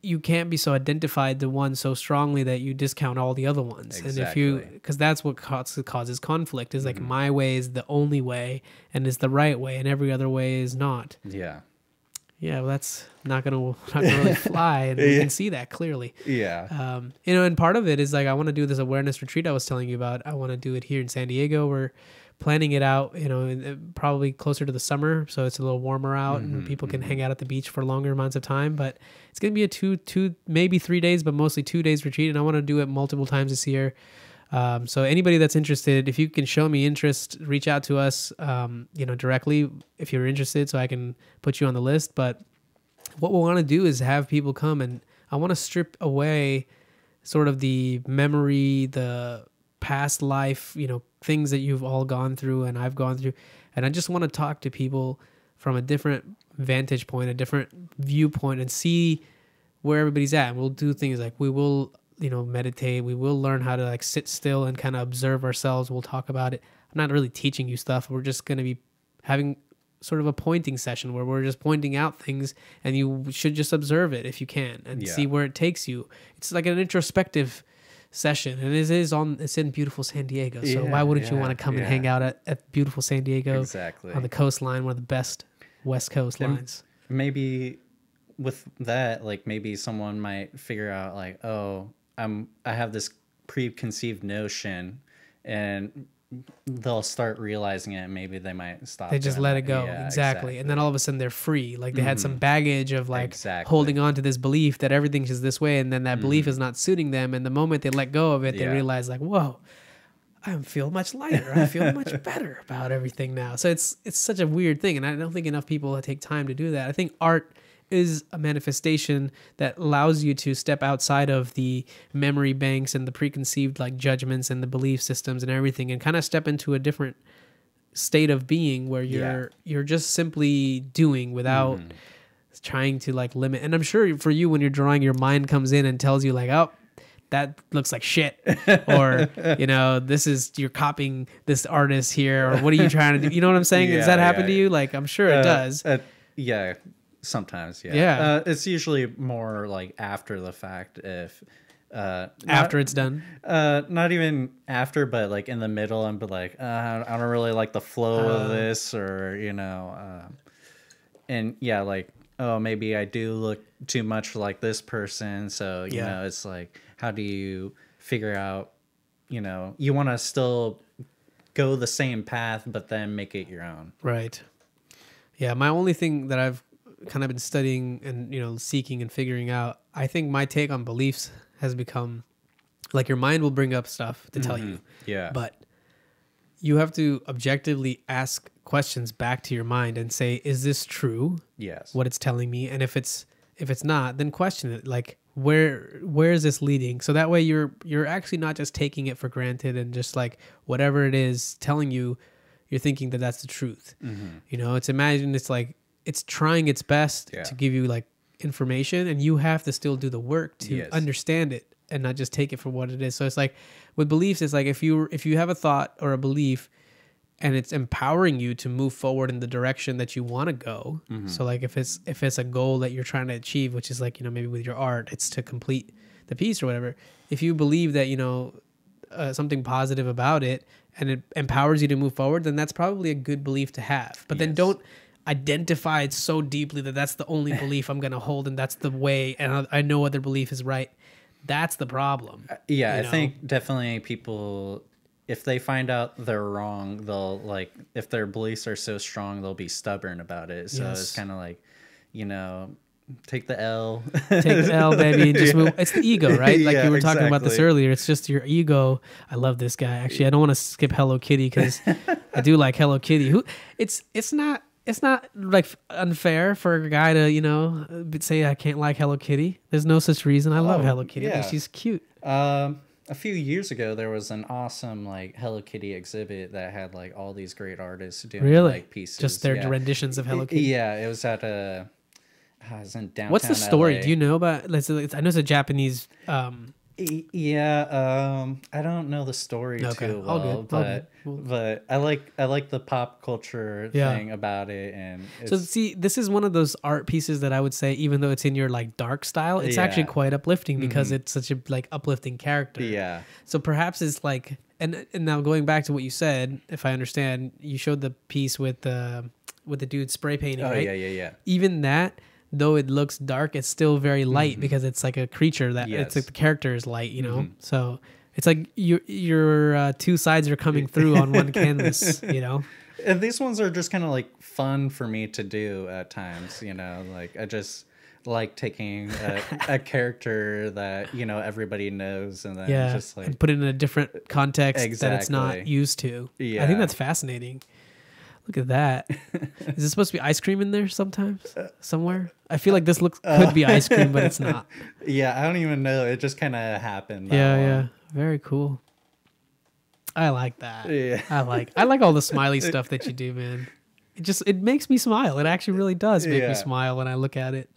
you can't be so identified to one so strongly that you discount all the other ones. Exactly. And if you, because that's what causes conflict, is like my way is the only way and is the right way, and every other way is not. Yeah, well, that's not gonna really fly, and we can see that clearly. Yeah. You know, and part of it is like I want to do this awareness retreat I was telling you about. I want to do it here in San Diego. We're planning it out, you know, probably closer to the summer, so it's a little warmer out, and people can hang out at the beach for longer amounts of time. But it's gonna be a two maybe 3 days, but mostly 2 days retreat, and I want to do it multiple times this year. So anybody that's interested, if you can show me interest, reach out to us, you know, directly if you're interested, so I can put you on the list. But what we want to do is have people come, and I want to strip away sort of the memory, the past life, you know, things that you've all gone through and I've gone through. And I just want to talk to people from a different vantage point, a different viewpoint, and see where everybody's at. And we'll do things like we will, you know, meditate. We will learn how to like sit still and kind of observe ourselves. We'll talk about it. I'm not really teaching you stuff. We're just going to be having sort of a pointing session where we're just pointing out things, and you should just observe it if you can and see where it takes you. It's like an introspective session, and it's in beautiful San Diego. So why wouldn't you want to come and hang out at beautiful San Diego? Exactly. On the coastline, one of the best West Coast lines. Maybe with that, like maybe someone might figure out like, oh, I have this preconceived notion, and they'll start realizing it, and maybe they might stop. They just let it go. Yeah, exactly. And then all of a sudden they're free. Like they had some baggage of like holding on to this belief that everything's just this way, and then that belief is not suiting them. And the moment they let go of it, they realize like, whoa, I feel much lighter. I feel much better about everything now. So it's such a weird thing. And I don't think enough people take time to do that. I think art is a manifestation that allows you to step outside of the memory banks and the preconceived like judgments and the belief systems and everything, and kind of step into a different state of being where you're just simply doing without trying to like limit. And I'm sure for you, when you're drawing, your mind comes in and tells you like, oh, that looks like shit, or you know, you're copying this artist here, or what are you trying to do? You know what I'm saying? Does that happen to you? Like, I'm sure it does. Yeah. Sometimes, yeah. It's usually more like after the fact, if after it's done. Not even after, but like in the middle, and be like, I don't really like the flow of this, or you know, and yeah, like, oh, maybe I do look too much like this person, so you know, it's like, how do you figure out, you know, you want to still go the same path, but then make it your own, right? Yeah, my only thing that I've kind of been studying and, you know, seeking and figuring out, I think my take on beliefs has become like your mind will bring up stuff to tell you, but you have to objectively ask questions back to your mind and say, is this true? What it's telling me? And if it's not, then question it. Like, where is this leading? So that way you're actually not just taking it for granted and just like whatever it is telling you, you're thinking that that's the truth. You know, it's like it's trying its best to give you like information, and you have to still do the work to understand it and not just take it for what it is. So it's like with beliefs, it's like if you have a thought or a belief and it's empowering you to move forward in the direction that you want to go. So like if it's a goal that you're trying to achieve, which is like, you know, maybe with your art, it's to complete the piece or whatever. If you believe that, you know, something positive about it and it empowers you to move forward, then that's probably a good belief to have. But then don't identify it so deeply that that's the only belief I'm going to hold and that's the way, and I know other belief is right. That's the problem. I think definitely people, if they find out they're wrong, they'll like, if their beliefs are so strong, they'll be stubborn about it. So it's kind of like, you know, take the L. Take the L, baby. And just move. It's the ego, right? Like Yeah, you were talking about this exactly. earlier. It's just your ego. I love this guy. Actually, I don't want to skip Hello Kitty because I do like Hello Kitty. It's not like unfair for a guy to, you know, say I can't like Hello Kitty. There's no such reason. I love Hello Kitty. I think yeah. she's cute. A few years ago, there was an awesome like Hello Kitty exhibit that had like all these great artists doing like pieces. Just their renditions of Hello Kitty. Yeah, it was at a. I was in downtown. What's the story? LA. Do you know about? I know it's a Japanese. Yeah, I don't know the story too well, but I like the pop culture thing about it, and so see, this is one of those art pieces that I would say, even though it's in your like dark style, it's actually quite uplifting because it's such a like uplifting character. Yeah. So perhaps it's like, and now going back to what you said, if I understand, you showed the piece with the dude spray painting, right? Yeah. Even that, though it looks dark, it's still very light because it's like a creature that it's like the character is light, you know? So it's like your two sides are coming through on one canvas, you know? And these ones are just kind of like fun for me to do at times, you know? Like I just like taking a character that, you know, everybody knows and then just like... and put it in a different context that it's not used to. Yeah. I think that's fascinating. Look at that. Is this supposed to be ice cream in there sometimes? Somewhere? I feel like this could be ice cream, but it's not. Yeah, I don't even know. It just kind of happened. Yeah. Very cool. I like that. Yeah. I like all the smiley stuff that you do, man. It makes me smile. It actually really does make me smile when I look at it.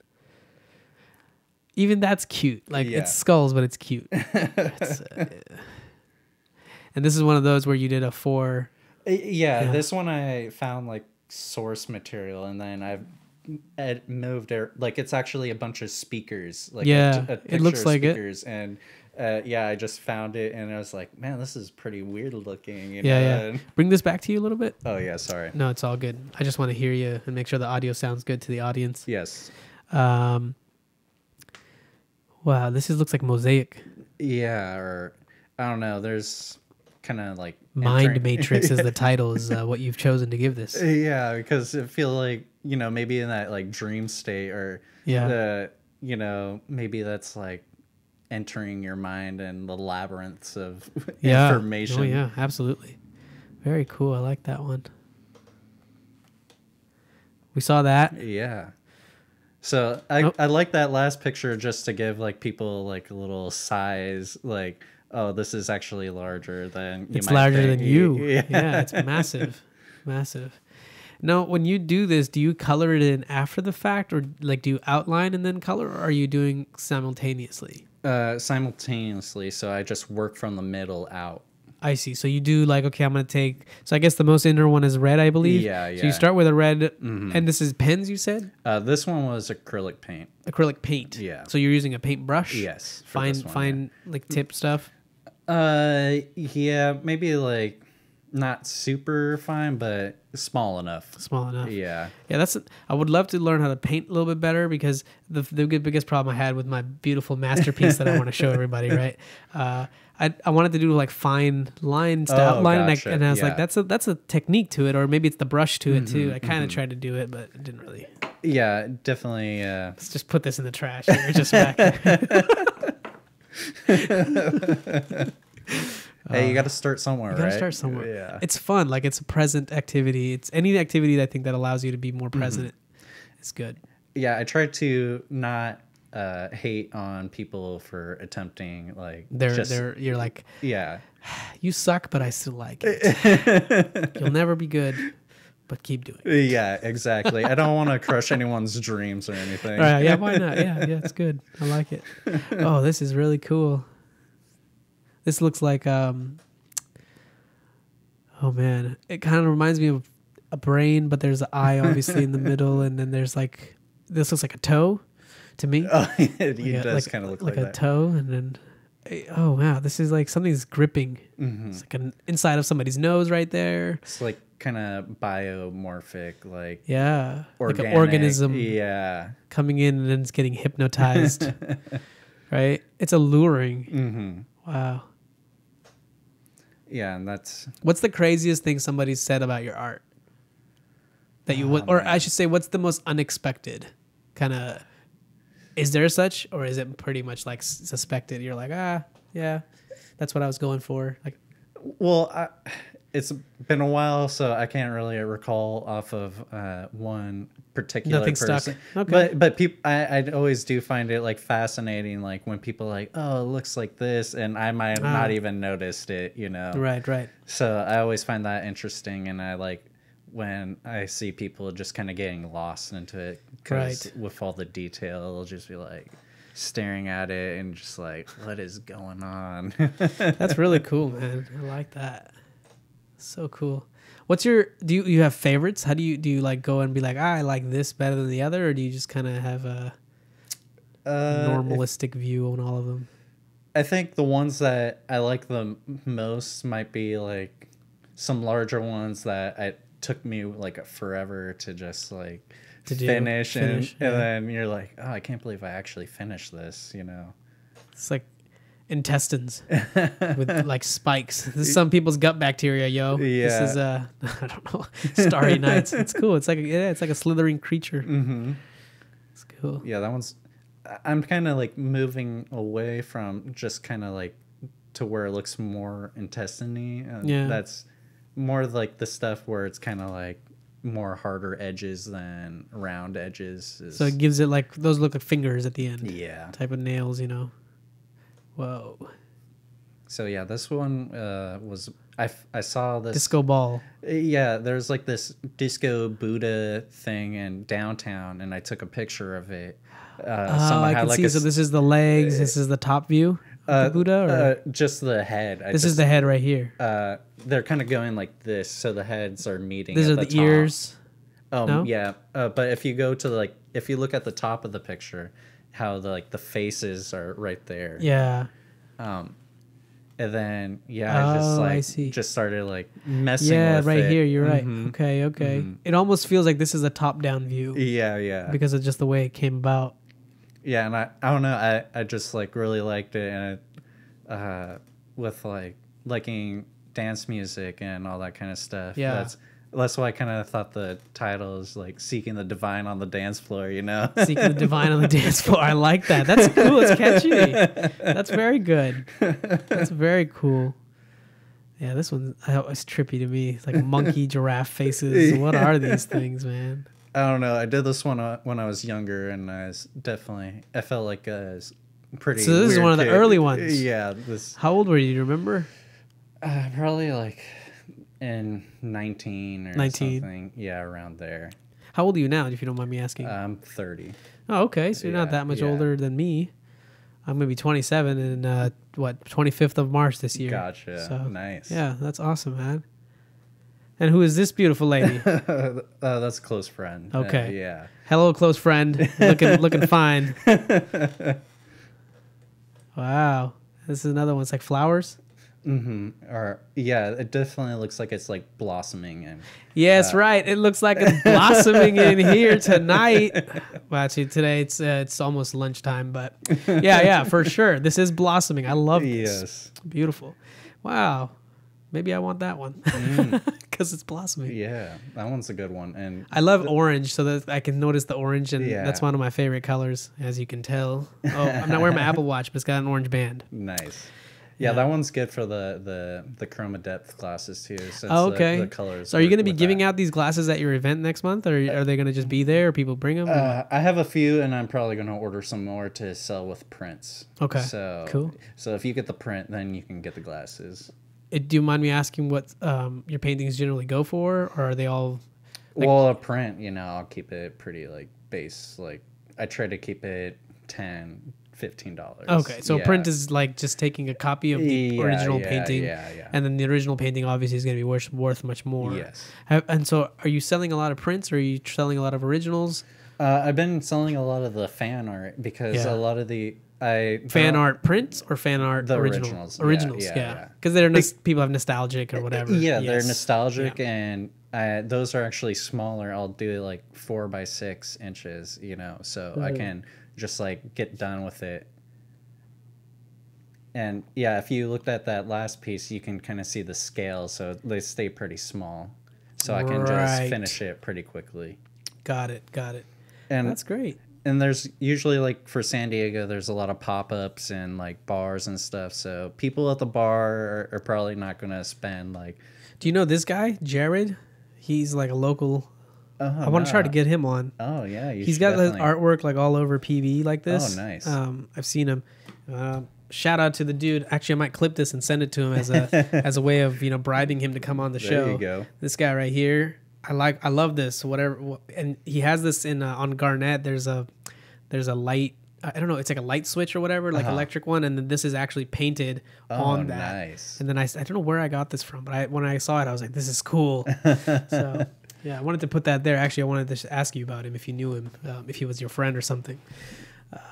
Even that's cute. Like it's skulls, but it's cute. And this is one of those where you did a 4. Yeah, this one I found like source material, and then I've moved it. Like it's actually a bunch of speakers. Like a it looks like speakers, and I just found it, and I was like, man, this is pretty weird looking. You know? Yeah. Bring this back to you a little bit. Oh yeah, sorry. No, it's all good. I just want to hear you and make sure the audio sounds good to the audience. Yes. Wow, this looks like mosaic. Yeah, or I don't know. There's kind of like Mind Matrix is the title, is what you've chosen to give this. Yeah, because it feels like, you know, maybe in that like dream state, or you know, maybe that's like entering your mind and the labyrinths of information. Oh yeah, absolutely. Very cool. I like that one. We saw that. Yeah. So I like that last picture just to give like people like a little size, like, oh, this is actually larger than you. It's larger think. than you. Yeah, it's massive. Massive. Now, when you do this, do you color it in after the fact, or like do you outline and then color, or are you doing simultaneously? Simultaneously. So I just work from the middle out. I see. So you do like, okay, I'm going to take, so I guess the most inner one is red, I believe. Yeah. So you start with a red, and this is pens, you said? This one was acrylic paint. Acrylic paint. Yeah. So you're using a paintbrush? Yes. Fine, like tip stuff? Yeah, maybe like not super fine, but small enough. Small enough. Yeah. Yeah, I would love to learn how to paint a little bit better, because the biggest problem I had with my beautiful masterpiece that I want to show everybody, right? I wanted to do like fine line style line, gotcha. and I was like, that's a technique to it, or maybe it's the brush to it too. I kind of tried to do it, but it didn't really. Yeah, definitely. Let's just put this in the trash. You're just back. Hey, you got to start somewhere, right? You got to start somewhere. Yeah. It's fun. Like, it's a present activity. It's any activity that I think that allows you to be more present. It's good. Yeah, I try to not hate on people for attempting, like, you're like, yeah, you suck, but I still like it. You'll never be good, but keep doing it. Yeah, exactly. I don't want to crush anyone's dreams or anything. Right, yeah, why not? Yeah, it's good. I like it. Oh, this is really cool. This looks like, oh man, it kind of reminds me of a brain, but there's an eye obviously in the middle, and then there's like, this looks like a toe to me. Oh, it does kind of look like a that. toe, and then, oh wow, this is like something's gripping. It's like an inside of somebody's nose right there. It's like kind of biomorphic, like like an organism. Yeah, coming in and then it's getting hypnotized. Right? It's alluring. Wow. Yeah, and that's... What's the craziest thing somebody said about your art? That you would, or I should say, what's the most unexpected kind of, is there such, or is it pretty much like suspected? You're like, yeah, that's what I was going for. Like, Well, it's been a while, so I can't really recall off of one particular nothing person. stuck. Okay. But people, I always do find it like fascinating, like when people are like, oh, it looks like this, and I might have not even noticed it, you know. Right. So I always find that interesting, and I like when I see people just kind of getting lost into it, because with all the detail, it'll just be like staring at it and just like, what is going on? That's really cool, man. I like that. So cool. What's your, do you have favorites? How do you like go and be like, I like this better than the other, or do you just kind of have a normalistic view on all of them? I think the ones that I like the most might be like some larger ones that it took me like forever to just like finish, and then you're like, oh, I can't believe I actually finished this, you know. It's like intestines with like spikes. This is some people's gut bacteria, yo. Yeah. This is I don't know, Starry Nights. It's cool. It's like it's like a slithering creature. Mm-hmm. It's cool. Yeah, that one's. I'm kind of like moving away from just kind of like to where it looks more intestine-y. Yeah, that's more like the stuff where it's kind of like more harder edges than round edges. So it gives it like, those look like fingers at the end. Yeah. Type of nails, you know. Whoa. So yeah, this one was I saw this disco ball. Yeah, there's like this disco Buddha thing in downtown, and I took a picture of it. I can see. So this is the legs. This is the top view of the Buddha, or just the head. This is the head right here. They're kind of going like this, so the heads are meeting. These at are the the top. ears. No? Yeah, but if you go to like, if you look at the top of the picture, how the like the faces are right there. Yeah. And then I just started like messing with it. Yeah, right here. You're Mm-hmm. right. Okay. Mm-hmm. It almost feels like this is a top-down view. Yeah. Because of just the way it came about. Yeah, and I don't know. I just like really liked it, and with like liking dance music and all that kind of stuff. Yeah. That's why I kind of thought the title is like Seeking the Divine on the Dance Floor, you know? Seeking the Divine on the Dance Floor. I like that. That's cool. It's catchy. That's very good. That's very cool. Yeah, this one is trippy to me. It's like monkey, giraffe faces. Yeah. What are these things, man? I don't know. I did this one when I was younger, and I felt like I was pretty. So this is one of the early ones. Yeah. How old were you? Do you remember? Probably like in 19 or 19. something. Yeah, around there. How old are you now, if you don't mind me asking? I'm 30. Oh, okay. So you're not that much older than me. I'm going to be 27 in, 25th of March this year. Gotcha. So, nice. Yeah, that's awesome, man. And who is this beautiful lady? That's a close friend. Okay. Yeah. Hello, close friend. Looking fine. Wow. This is another one. It's like flowers. Mm-hmm. Or yeah, it definitely looks like it's like blossoming, and yes, right. It looks like it's blossoming in here tonight. Well, actually, today it's almost lunchtime, but yeah, for sure. This is blossoming. I love this. Yes. Beautiful. Wow. Maybe I want that one because it's blossoming. Yeah, that one's a good one, and I love orange, so that I can notice the orange, and Yeah. that's one of my favorite colors, as you can tell. Oh, I'm not wearing my Apple Watch, but it's got an orange band. nice. Yeah, that one's good for the chroma depth glasses too. Since okay. the colors. So are you going to be with giving that. out these glasses at your event next month, or are they going to just be there, or people bring them? I have a few, and I'm probably going to order some more to sell with prints. Okay. So cool. So if you get the print, then you can get the glasses. Do you mind me asking what your paintings generally go for, or are they all? Well, a print, I'll keep it pretty like base. Like I try to keep it $10-15. Okay, so print is like just taking a copy of the original painting, yeah. and then the original painting obviously is going to be worth much more. Yes. And so, are you selling a lot of prints, or are you selling a lot of originals? I've been selling a lot of the fan art because a lot of the fan art prints or fan art the originals. Yeah. Because people have nostalgic or whatever. Yeah, they're nostalgic, and those are actually smaller. I'll do like 4 by 6 inches, so I can just like get done with it. And yeah, if you looked at that last piece, you can kind of see the scale, so they stay pretty small, so I can just finish it pretty quickly. Got it. And that's great. and there's usually like for San Diego, there's a lot of pop-ups and like bars and stuff. So people at the bar are probably not going to spend like. Do you know this guy, Jared? He's like a local. I want to try to get him on. Oh yeah, he's got his artwork like all over PV like this. Oh nice. I've seen him. Shout out to the dude. Actually, I might clip this and send it to him as a way of bribing him to come on the show. There you go. This guy right here. I love this. Whatever, and he has this in on Garnet. There's a light. I don't know. It's like a light switch or whatever, like electric one, and then this is actually painted on that. Nice. And then I don't know where I got this from, but when I saw it, I was like, this is cool. So yeah, I wanted to put that there. Actually, I wanted to ask you about him if you knew him, if he was your friend or something.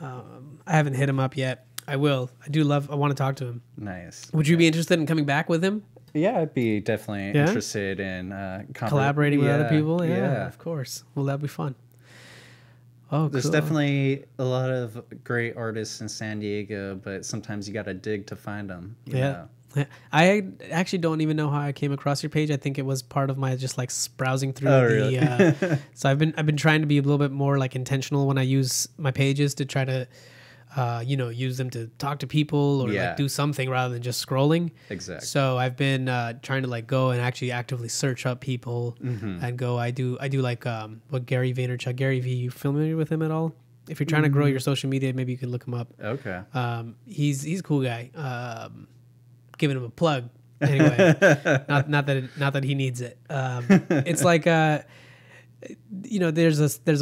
I haven't hit him up yet. I will. I want to talk to him. Nice. Would you be interested in coming back with him? Yeah, I'd be definitely interested in collaborating with other people. Yeah, of course. Well, that'd be fun. Oh, there's cool. definitely a lot of great artists in San Diego, but sometimes you got to dig to find them. You know? I actually don't even know how I came across your page. I think it was part of my just like browsing through really? So I've been trying to be a little bit more like intentional when I use my pages to try to use them to talk to people or like do something rather than just scrolling. Exactly. So I've been trying to like go and actually actively search up people and go. I do like what Gary Vaynerchuk. Gary V, you familiar with him at all? If you're trying to grow your social media, maybe you can look him up. Okay. He's a cool guy. Giving him a plug. Anyway, not that he needs it. It's like there's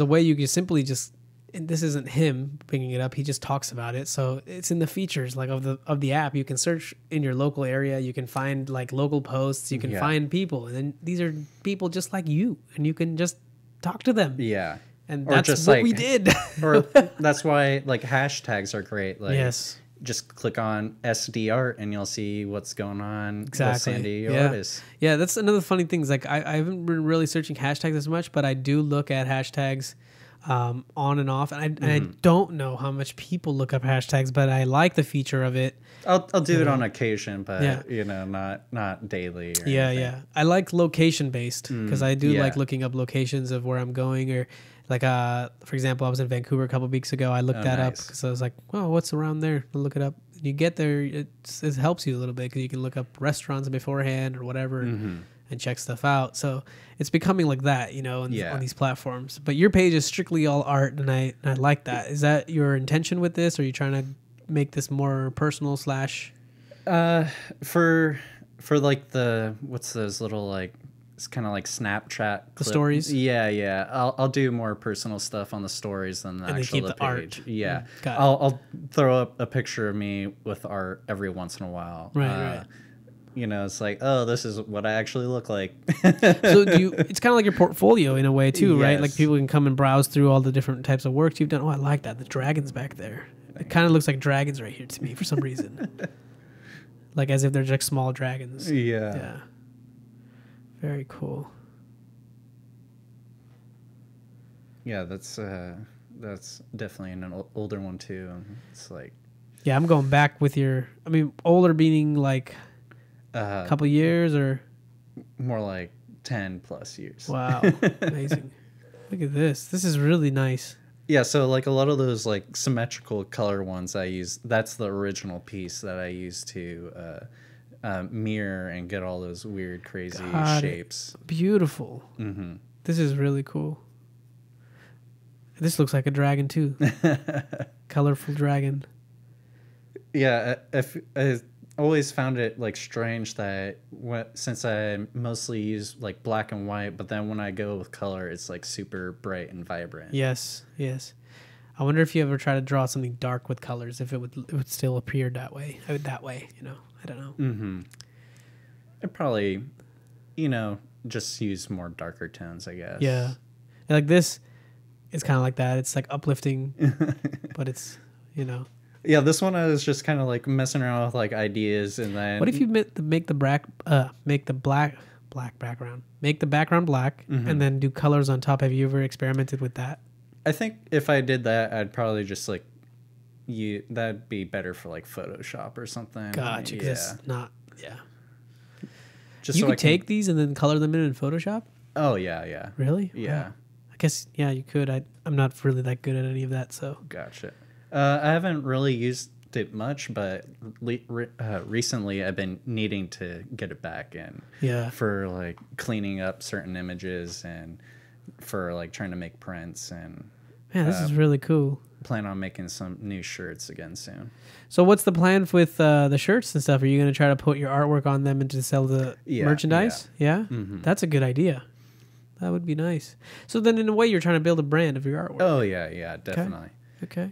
a way you can simply just. And this isn't him bringing it up. He just talks about it. So it's in the features like of the app. You can search in your local area. You can find like local posts. You can find people, and then these are people just like you, and you can just talk to them. Yeah, and that's just what we did. Or that's why like hashtags are great. Like just click on SD art and you'll see what's going on with San Diego artists. Yeah, that's another funny thing. Is like I haven't been really searching hashtags as much, but I do look at hashtags. On and off, and I don't know how much people look up hashtags, but I like the feature of it. I'll do it on occasion, but not daily. Or anything. I like location based because I do like looking up locations of where I'm going, or like for example, I was in Vancouver a couple of weeks ago. I looked that up because I was like, "Oh, what's around there?" I'll look it up. You get there, it helps you a little bit because you can look up restaurants beforehand or whatever. And check stuff out. So it's becoming like that, on these platforms. But your page is strictly all art, and I like that. Is that your intention with this? Or are you trying to make this more personal / for like what's those little like it's kind of like Snapchat the stories? Yeah. I'll do more personal stuff on the stories than the actual the page. Art. Yeah. I'll throw up a picture of me with art every once in a while. Right. It's like, oh, this is what I actually look like. So it's kind of like your portfolio in a way too, right? Like people can come and browse through all the different types of work you've done. Oh, I like that. The dragons back there. It kind of looks like dragons right here to me for some reason. Like as if they're just small dragons. Yeah. Very cool. Yeah, that's definitely an older one too. It's like. Yeah, I'm going back with older meaning like. A couple years or more like 10 plus years. Wow. Amazing. Look at this. This is really nice. Yeah. So like a lot of those like symmetrical color ones I use, that's the original piece that I use to mirror and get all those weird, crazy shapes. Beautiful. This is really cool. This looks like a dragon too. Colorful dragon. Yeah. I always found it like strange that since I mostly use like black and white, but then when I go with color, it's like super bright and vibrant. Yes. I wonder if you ever try to draw something dark with colors, if it would still appear that way. I don't know. I'd probably, just use more darker tones, I guess. Yeah. And like this, it's kind of like that. It's like uplifting, but it's, Yeah, this one I was just kind of like messing around with like ideas, and then what if you make the background black and then do colors on top? Have you ever experimented with that? I think if I did that, I'd probably just like that'd be better for like Photoshop or something. Gotcha. Just you so could take these and then color them in Photoshop. Oh yeah. Really? Yeah. Wow. guess, yeah, you could. I'm not really that good at any of that, so. Gotcha. I haven't really used it much, but recently I've been needing to get it back in. Yeah. For like cleaning up certain images and for like trying to make prints and. Man, this is really cool. Plan on making some new shirts again soon. So what's the plan with the shirts and stuff? Are you going to try to put your artwork on them and to sell the merchandise? Yeah? Mm-hmm. That's a good idea. That would be nice. So then in a way, you're trying to build a brand of your artwork. Oh, yeah, definitely. Okay.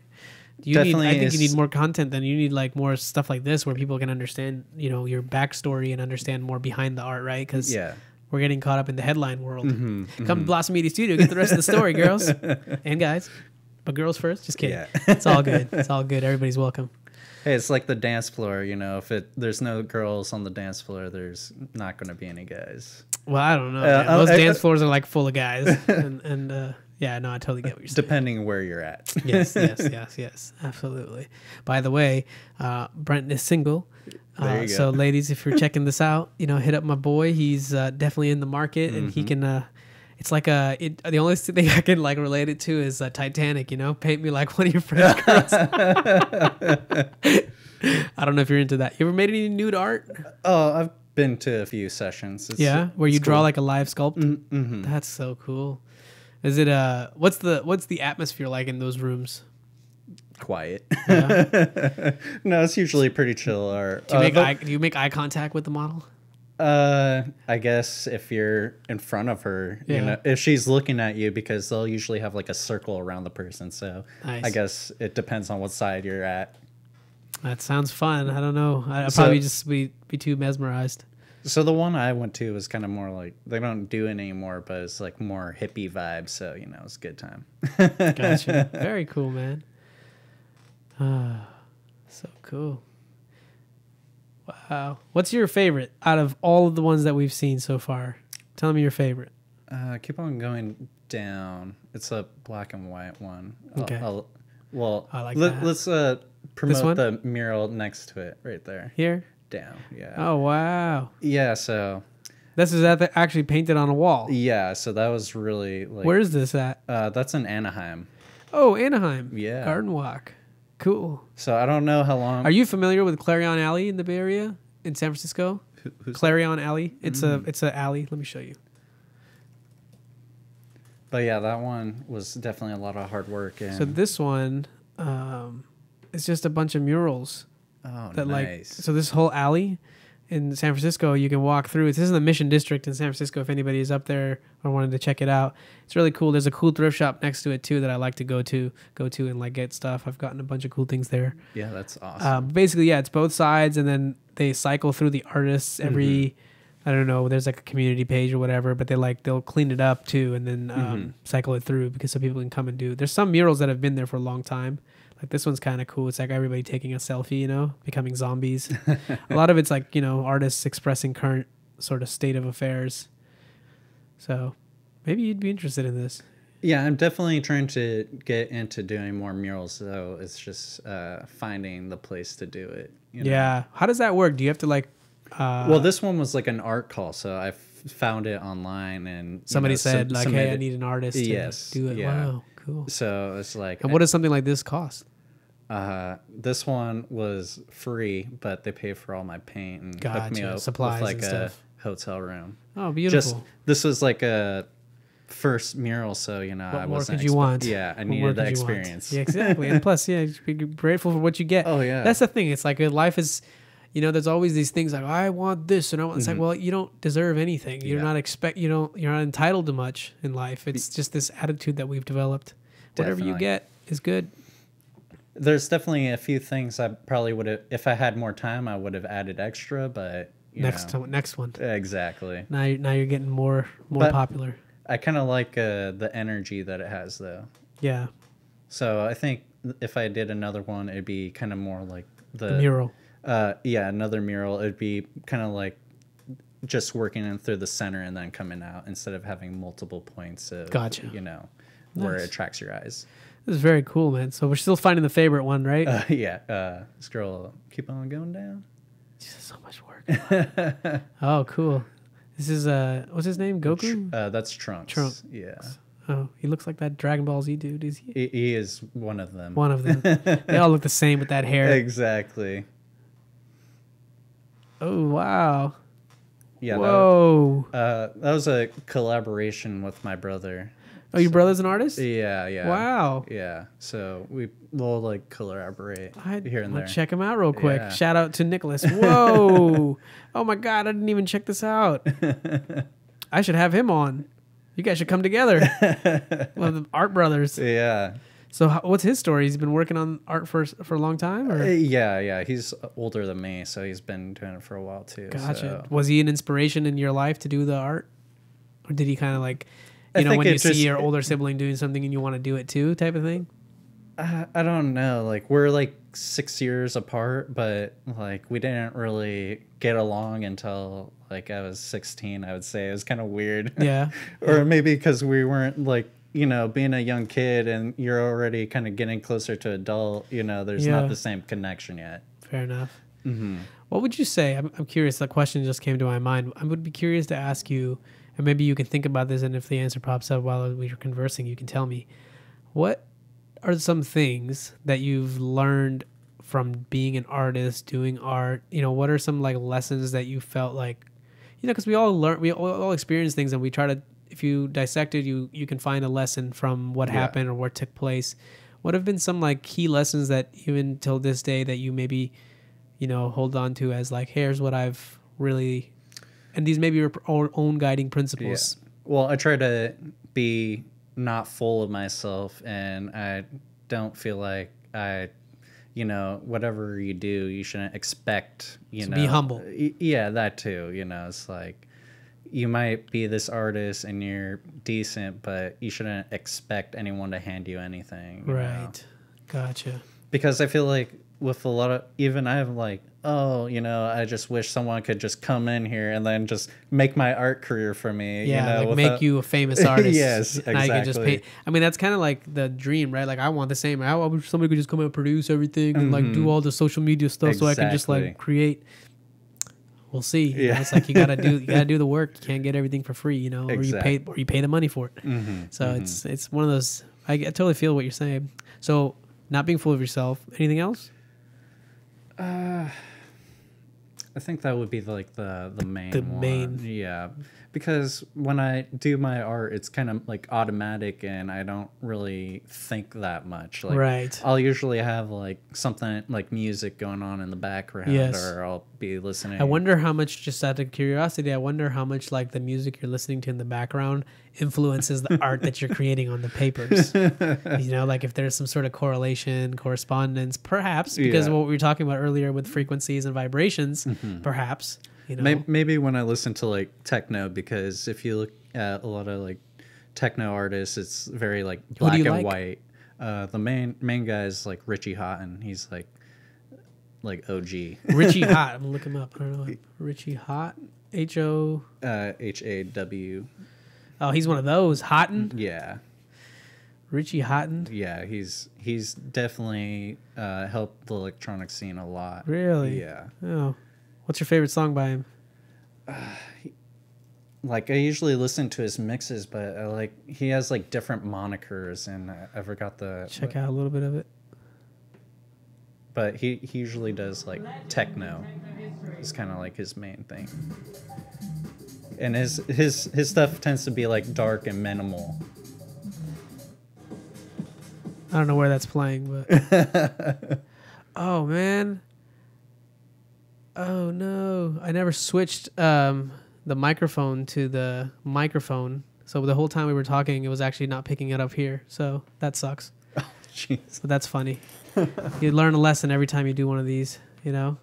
I think you need more content than you need like more stuff like this where people can understand, your backstory and understand more behind the art, right? Because we're getting caught up in the headline world. Come to Blossom Media Studio, get the rest of the story, girls and guys. But girls first? Just kidding. Yeah. It's all good. It's all good. Everybody's welcome. Hey, it's like the dance floor, if there's no girls on the dance floor, there's not going to be any guys. Well, I don't know. Those dance floors are like full of guys. and yeah, no, I totally get what you're saying. Depending where you're at. Yes. Absolutely. By the way, Brentj is single. There you go. So ladies, if you're checking this out, hit up my boy. He's definitely in the market and he can... It's like the only thing I can like relate it to is Titanic, paint me like one of your French girls. I don't know if you're into that. You ever made any nude art? Oh, I've been to a few sessions. Where you draw cool. like a live sculpt? Mm-hmm. That's so cool. Is it what's the atmosphere like in those rooms? Quiet. Yeah. No, it's usually pretty chill. Or do you make eye contact with the model? I guess if you're in front of her, if she's looking at you, because they'll usually have like a circle around the person. So nice. I guess it depends on what side you're at. That sounds fun. I don't know. I'd probably just be too mesmerized. So the one I went to was kind of more like, they don't do it anymore, but it's like more hippie vibe. So, it's a good time. Gotcha. Very cool, man. So cool. Wow. What's your favorite out of all of the ones that we've seen so far? Tell me your favorite. Keep on going down. It's a black and white one. Okay. I like that. Let's promote the mural next to it right there. Here? Down, yeah. Oh, wow. Yeah, so... This is actually painted on a wall. Yeah, so that was really... like. Where is this at? That's in Anaheim. Oh, Anaheim. Yeah. Garden Walk. Cool. So I don't know how long... Are you familiar with Clarion Alley in the Bay Area in San Francisco? Who's Clarion Alley. It's a alley. Let me show you. But yeah, that one was definitely a lot of hard work. And so this one is just a bunch of murals. Oh, that nice. So this whole alley in San Francisco, you can walk through. This is in the Mission District in San Francisco. If anybody is up there or wanted to check it out, it's really cool. There's a cool thrift shop next to it too that I like to go to and like get stuff. I've gotten a bunch of cool things there. Yeah, that's awesome. Basically, yeah, it's both sides, and then they cycle through the artists every. I don't know. There's like a community page or whatever, but they'll clean it up too, and then cycle it through because so people can come and do. There's some murals that have been there for a long time. Like this one's kind of cool. It's like everybody taking a selfie, becoming zombies. A lot of it's like, artists expressing current sort of state of affairs. So maybe you'd be interested in this. Yeah, I'm definitely trying to get into doing more murals, though. It's just finding the place to do it. Yeah. How does that work? Do you have to like... well, this one was like an art call, so I found it online and... Somebody said hey, I need an artist to do it. Yeah. Wow, cool. So it's like... And what does something like this cost? This one was free, but they paid for all my paint and hooked me up supplies with like and a stuff. hotel room. Oh, beautiful. This was like a first mural, so what more could you want? Yeah, I needed the experience. Yeah, exactly. And plus, yeah, just be grateful for what you get. Oh yeah, that's the thing. It's like life is, there's always these things like I want this and I want. It's like, well, you don't deserve anything. You're not you're not entitled to much in life. It's just this attitude that we've developed. Whatever you get is good. There's definitely a few things I probably would have, if I had more time, I would have added extra, but next one. Exactly. Now you're getting more popular. I kind of like the energy that it has, though. Yeah. So I think if I did another one, it'd be kind of more like the mural. Yeah, another mural. It'd be kind of like just working in through the center and then coming out instead of having multiple points of, gotcha. Where it attracts your eyes. This is very cool, man. So we're still finding the favorite one, right? Yeah. Scroll, keep on going down. Just so much work. Oh, cool. This is what's his name? Goku? That's Trunks. Trunks. Yeah. Oh, he looks like that Dragon Ball Z dude. Is he? He is one of them. One of them. They all look the same with that hair. Exactly. Oh, wow. Yeah. Whoa. That was a collaboration with my brother. Oh, your brother's an artist? Yeah, yeah. Wow. Yeah. So we'll like collaborate here and there. Check him out real quick. Yeah. Shout out to Nicholas. Whoa. Oh my God, I didn't even check this out. I should have him on. You guys should come together. One of the art brothers. Yeah. So what's his story? He's been working on art for a long time? Or? Yeah. He's older than me, so he's been doing it for a while too. Gotcha. So. Was he an inspiration in your life to do the art? Or did he kind of like, when you see your older sibling doing something and you want to do it too type of thing? I don't know. Like, we're like 6 years apart, but like we didn't really get along until like I was 16, I would say. It was kind of weird. Yeah. Or maybe because we weren't like, being a young kid and you're already kind of getting closer to adult, there's not the same connection yet. Fair enough. Mm-hmm. What would you say? I'm curious. The question just came to my mind. I would be curious to ask you, and maybe you can think about this, and if the answer pops up while we were conversing, you can tell me. What are some things that you've learned from being an artist, doing art? What are some like lessons that you felt like, because we all experience things, and we try to, if you dissect it, you can find a lesson from what happened or what took place. What have been some like key lessons that even till this day that you maybe, hold on to as like, here's what I've really, and these may be your own guiding principles. Yeah. Well, I try to be not full of myself, and I don't feel like whatever you do, you shouldn't expect, be humble. Yeah, that too. It's like, you might be this artist and you're decent, but you shouldn't expect anyone to hand you anything. Right. Gotcha. Because I feel like with a lot of, even I have like, I just wish someone could just come in here and then just make my art career for me. Yeah, make you a famous artist. Yes, exactly. Now you can just pay. I mean, that's kind of like the dream, right? Like, I want the same. I wish somebody could just come and produce everything and like do all the social media stuff, so I can just like create. We'll see. Yeah. It's like you gotta do the work. You can't get everything for free, Exactly. or you pay the money for it. So it's one of those. I totally feel what you're saying. So not being full of yourself. Anything else? I think that would be like the main one. Main. Yeah. Because when I do my art, it's kind of like automatic and I don't really think that much. Like, right. I'll usually have like something like music going on in the background, or I'll be listening. I wonder how much, just out of curiosity, I wonder how much like the music you're listening to in the background influences the art that you're creating on the papers. Like if there's some sort of correspondence, perhaps, because of what we were talking about earlier with frequencies and vibrations, perhaps. Maybe when I listen to like techno, because if you look at a lot of like techno artists, it's very like black and white. The main guy is like Richie Houghton. He's like OG. Richie Hott. I'm gonna look him up. I don't know. Richie Hott. H-O... H-A-W. Oh, he's one of those. Houghton? Yeah. Richie Houghton? Yeah, he's definitely helped the electronic scene a lot. Really? Yeah. Oh. What's your favorite song by him? Like, I usually listen to his mixes, but he has like different monikers, and I forgot Check out a little bit of it. But he usually does like techno. It's kind of like his main thing. And his stuff tends to be like dark and minimal. I don't know where that's playing, but oh man. Oh no. I never switched the microphone to the microphone. So the whole time we were talking, it was actually not picking it up here. So that sucks. Oh jeez. But that's funny. You learn a lesson every time you do one of these, But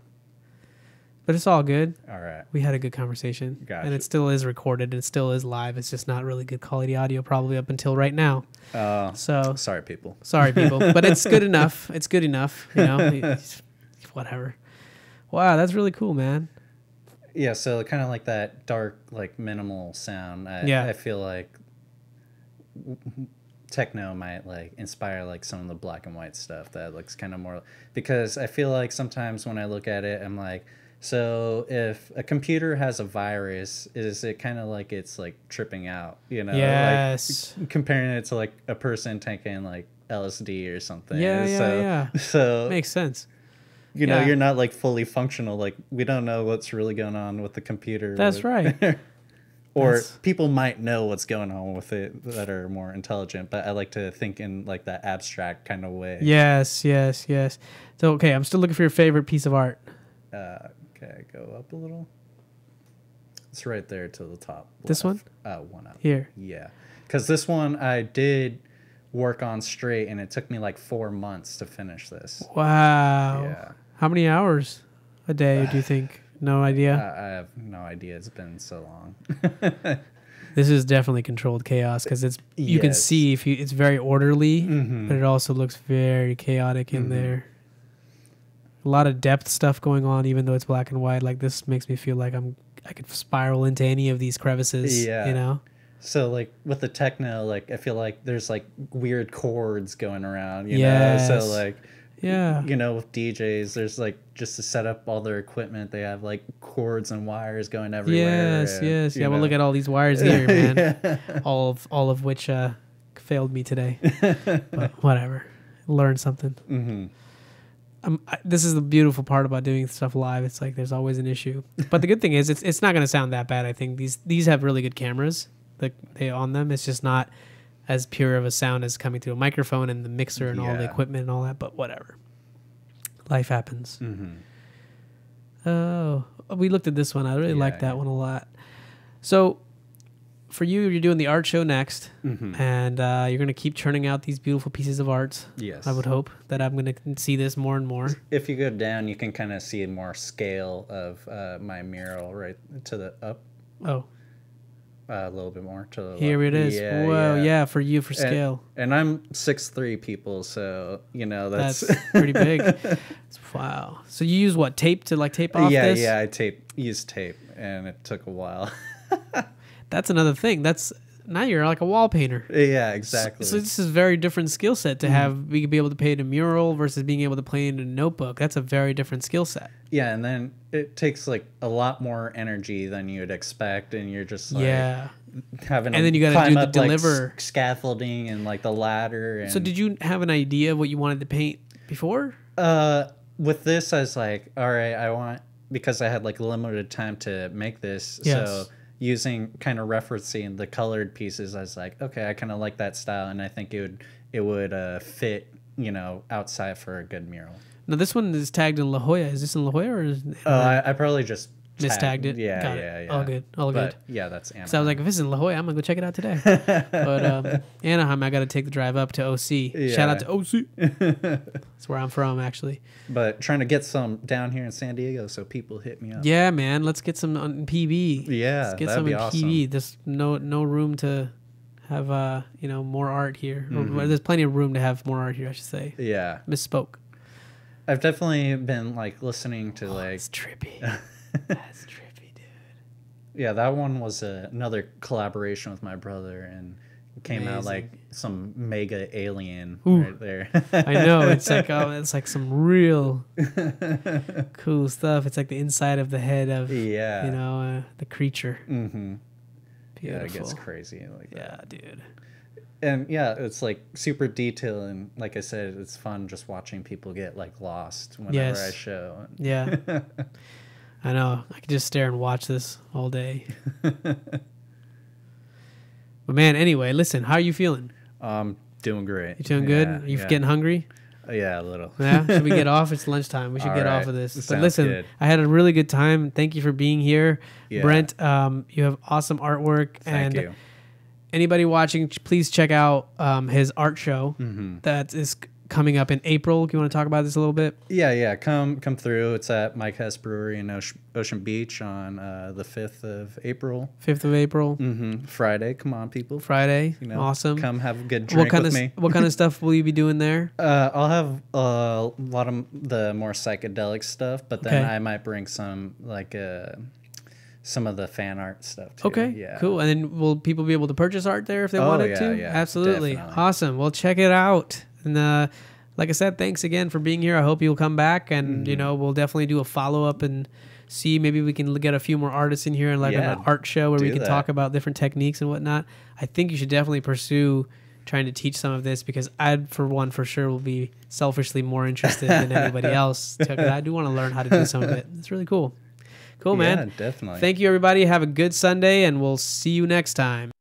it's all good. All right. We had a good conversation. Gotcha. And it still is recorded and it still is live. It's just not really good quality audio probably up until right now. So sorry, people. Sorry, people. But it's good enough. It's good enough, Whatever. Wow, that's really cool, man. Yeah, so kind of like that dark, like minimal sound. I feel like techno might like inspire like some of the black and white stuff that looks kind of more, because I feel like sometimes when I look at it, I'm like, So if a computer has a virus, is it kind of like it's like tripping out, you know? Yes. Like comparing it to like a person taking like LSD or something. Yeah, so, yeah. So Makes sense. you know, Yeah. you're not like fully functional. Like we don't know what's really going on with the computer. That's right. Or That's- people might know what's going on with it that are more intelligent, but I like to think in like that abstract kind of way. Yes, yes, yes. So, okay, I'm still looking for your favorite piece of art. Okay, go up a little. It's right there to the top. This left. one? One up. Here. Yeah, because this one I did work on straight, and it took me like 4 months to finish this. Wow. Yeah. How many hours a day do you think? No idea. I have no idea. It's been so long. This is definitely controlled chaos because it's you can Yes. see if you it's very orderly, Mhm. but it also looks very chaotic in there. A lot of depth stuff going on, even though it's black and white. Like this makes me feel like I could spiral into any of these crevices. Yeah. You know. So like with the techno, like I feel like there's like weird chords going around, you Yes. know? So like, Yeah. you know, with DJs, there's like just to set up all their equipment, they have like cords and wires going everywhere. Yes. and, Yes. you Yeah. Well, know. look at all these wires here, man. Yeah. all of which failed me today. But whatever. Learn something. Mm-hmm. This is the beautiful part about doing stuff live. It's like there's always an issue, but the good thing is it's not going to sound that bad. I think these have really good cameras that they on them. It's just not as pure of a sound as coming through a microphone and the mixer and all the Yeah. equipment and all that. But whatever, life happens. Mm-hmm. Oh, we looked at this one. I really Yeah, like that yeah. one a lot. So for you, you're doing the art show next, Mm-hmm. and you're going to keep churning out these beautiful pieces of art. Yes. I would hope that I'm going to see this more and more. If you go down, you can kind of see more scale of my mural right to the up Oh, a little bit more to the here left. it is. Yeah, Whoa, yeah. yeah, for you, for scale. And I'm 6'3" people, so you know that's, That's pretty big. Wow. So you use what, tape to like tape off yeah, this? yeah. I used tape, and it took a while. That's another thing. That's now you're like a wall painter. Yeah, exactly. So this is a very different skill set to have. We could be able to paint a mural versus being able to paint a notebook. That's a very different skill set. Yeah, and then it takes like a lot more energy than you'd expect, and you're just like Yeah. having And to then you gotta climb do the up, like, deliver. scaffolding and like the ladder. And, So did you have an idea of what you wanted to paint before? with this, I was like, all right, I want, because I had like limited time to make this. Yes. So using kind of referencing the colored pieces, I was like, okay, I kind of like that style, and I think it would fit, you know, outside for a good mural. No, this one is tagged in La Jolla. Is this in La Jolla or is I probably just mistagged it? Yeah, Got yeah, it. yeah. All good. All good. But yeah, that's Anaheim. So I was like, if it's in La Jolla, I'm gonna go check it out today. But Anaheim, I got to take the drive up to OC. Shout out to OC. That's where I'm from, actually. But trying to get some down here in San Diego, so people hit me up. Yeah, man. Let's get some on PB. Yeah, Let's get that'd some be in awesome. PB. There's no room to have more art here. Or Mm-hmm. there's plenty of room to have more art here, I should say. Yeah, Misspoke. I've definitely been like listening to like, It's trippy. That's trippy, dude. yeah, that one was another collaboration with my brother, and it came out Amazing. like some mega alien Ooh. right there. I know. It's like some real cool stuff. It's like the inside of the head of Yeah. the creature. Mm-hmm. Yeah, Beautiful. it gets crazy like that. Yeah, dude. And yeah, it's like super detailed, and like I said, it's fun just watching people get like lost whenever Yes. I show. Yeah. I know. I could just stare and watch this all day. But man, anyway, listen, how are you feeling? Doing great. You feeling good? Are you getting hungry? Yeah, a little. Yeah. Should we get off? It's lunchtime. We should All get off right. of this. But Sounds listen, good. I had a really good time. Thank you for being here. Yeah. Brent, you have awesome artwork. Thank and you. anybody watching, please check out his art show Mm-hmm. that is coming up in April. Do you want to talk about this a little bit? Yeah. Come through. It's at Mike Hess Brewery in Ocean Beach on the 5th of April. 5th of April, Friday. Come on, people. Friday. You know, Awesome. Come have a good drink with me. What kind of stuff will you be doing there? I'll have a lot of the more psychedelic stuff, but then Okay. I might bring some like some of the fan art stuff too. Okay, Yeah. cool. And then will people be able to purchase art there if they Oh, wanted yeah, to? yeah, Absolutely. definitely. Awesome. Well, check it out. And like I said, thanks again for being here. I hope you'll come back, and Mm-hmm. we'll definitely do a follow up and see maybe we can get a few more artists in here and like Yeah, an art show where we do can that. talk about different techniques and whatnot. I think you should definitely pursue trying to teach some of this, because I, for one, for sure will be selfishly more interested than anybody else. Because I do want to learn how to do some of it. It's really cool. Cool, man. Yeah, definitely. Thank you, everybody. Have a good Sunday, and we'll see you next time.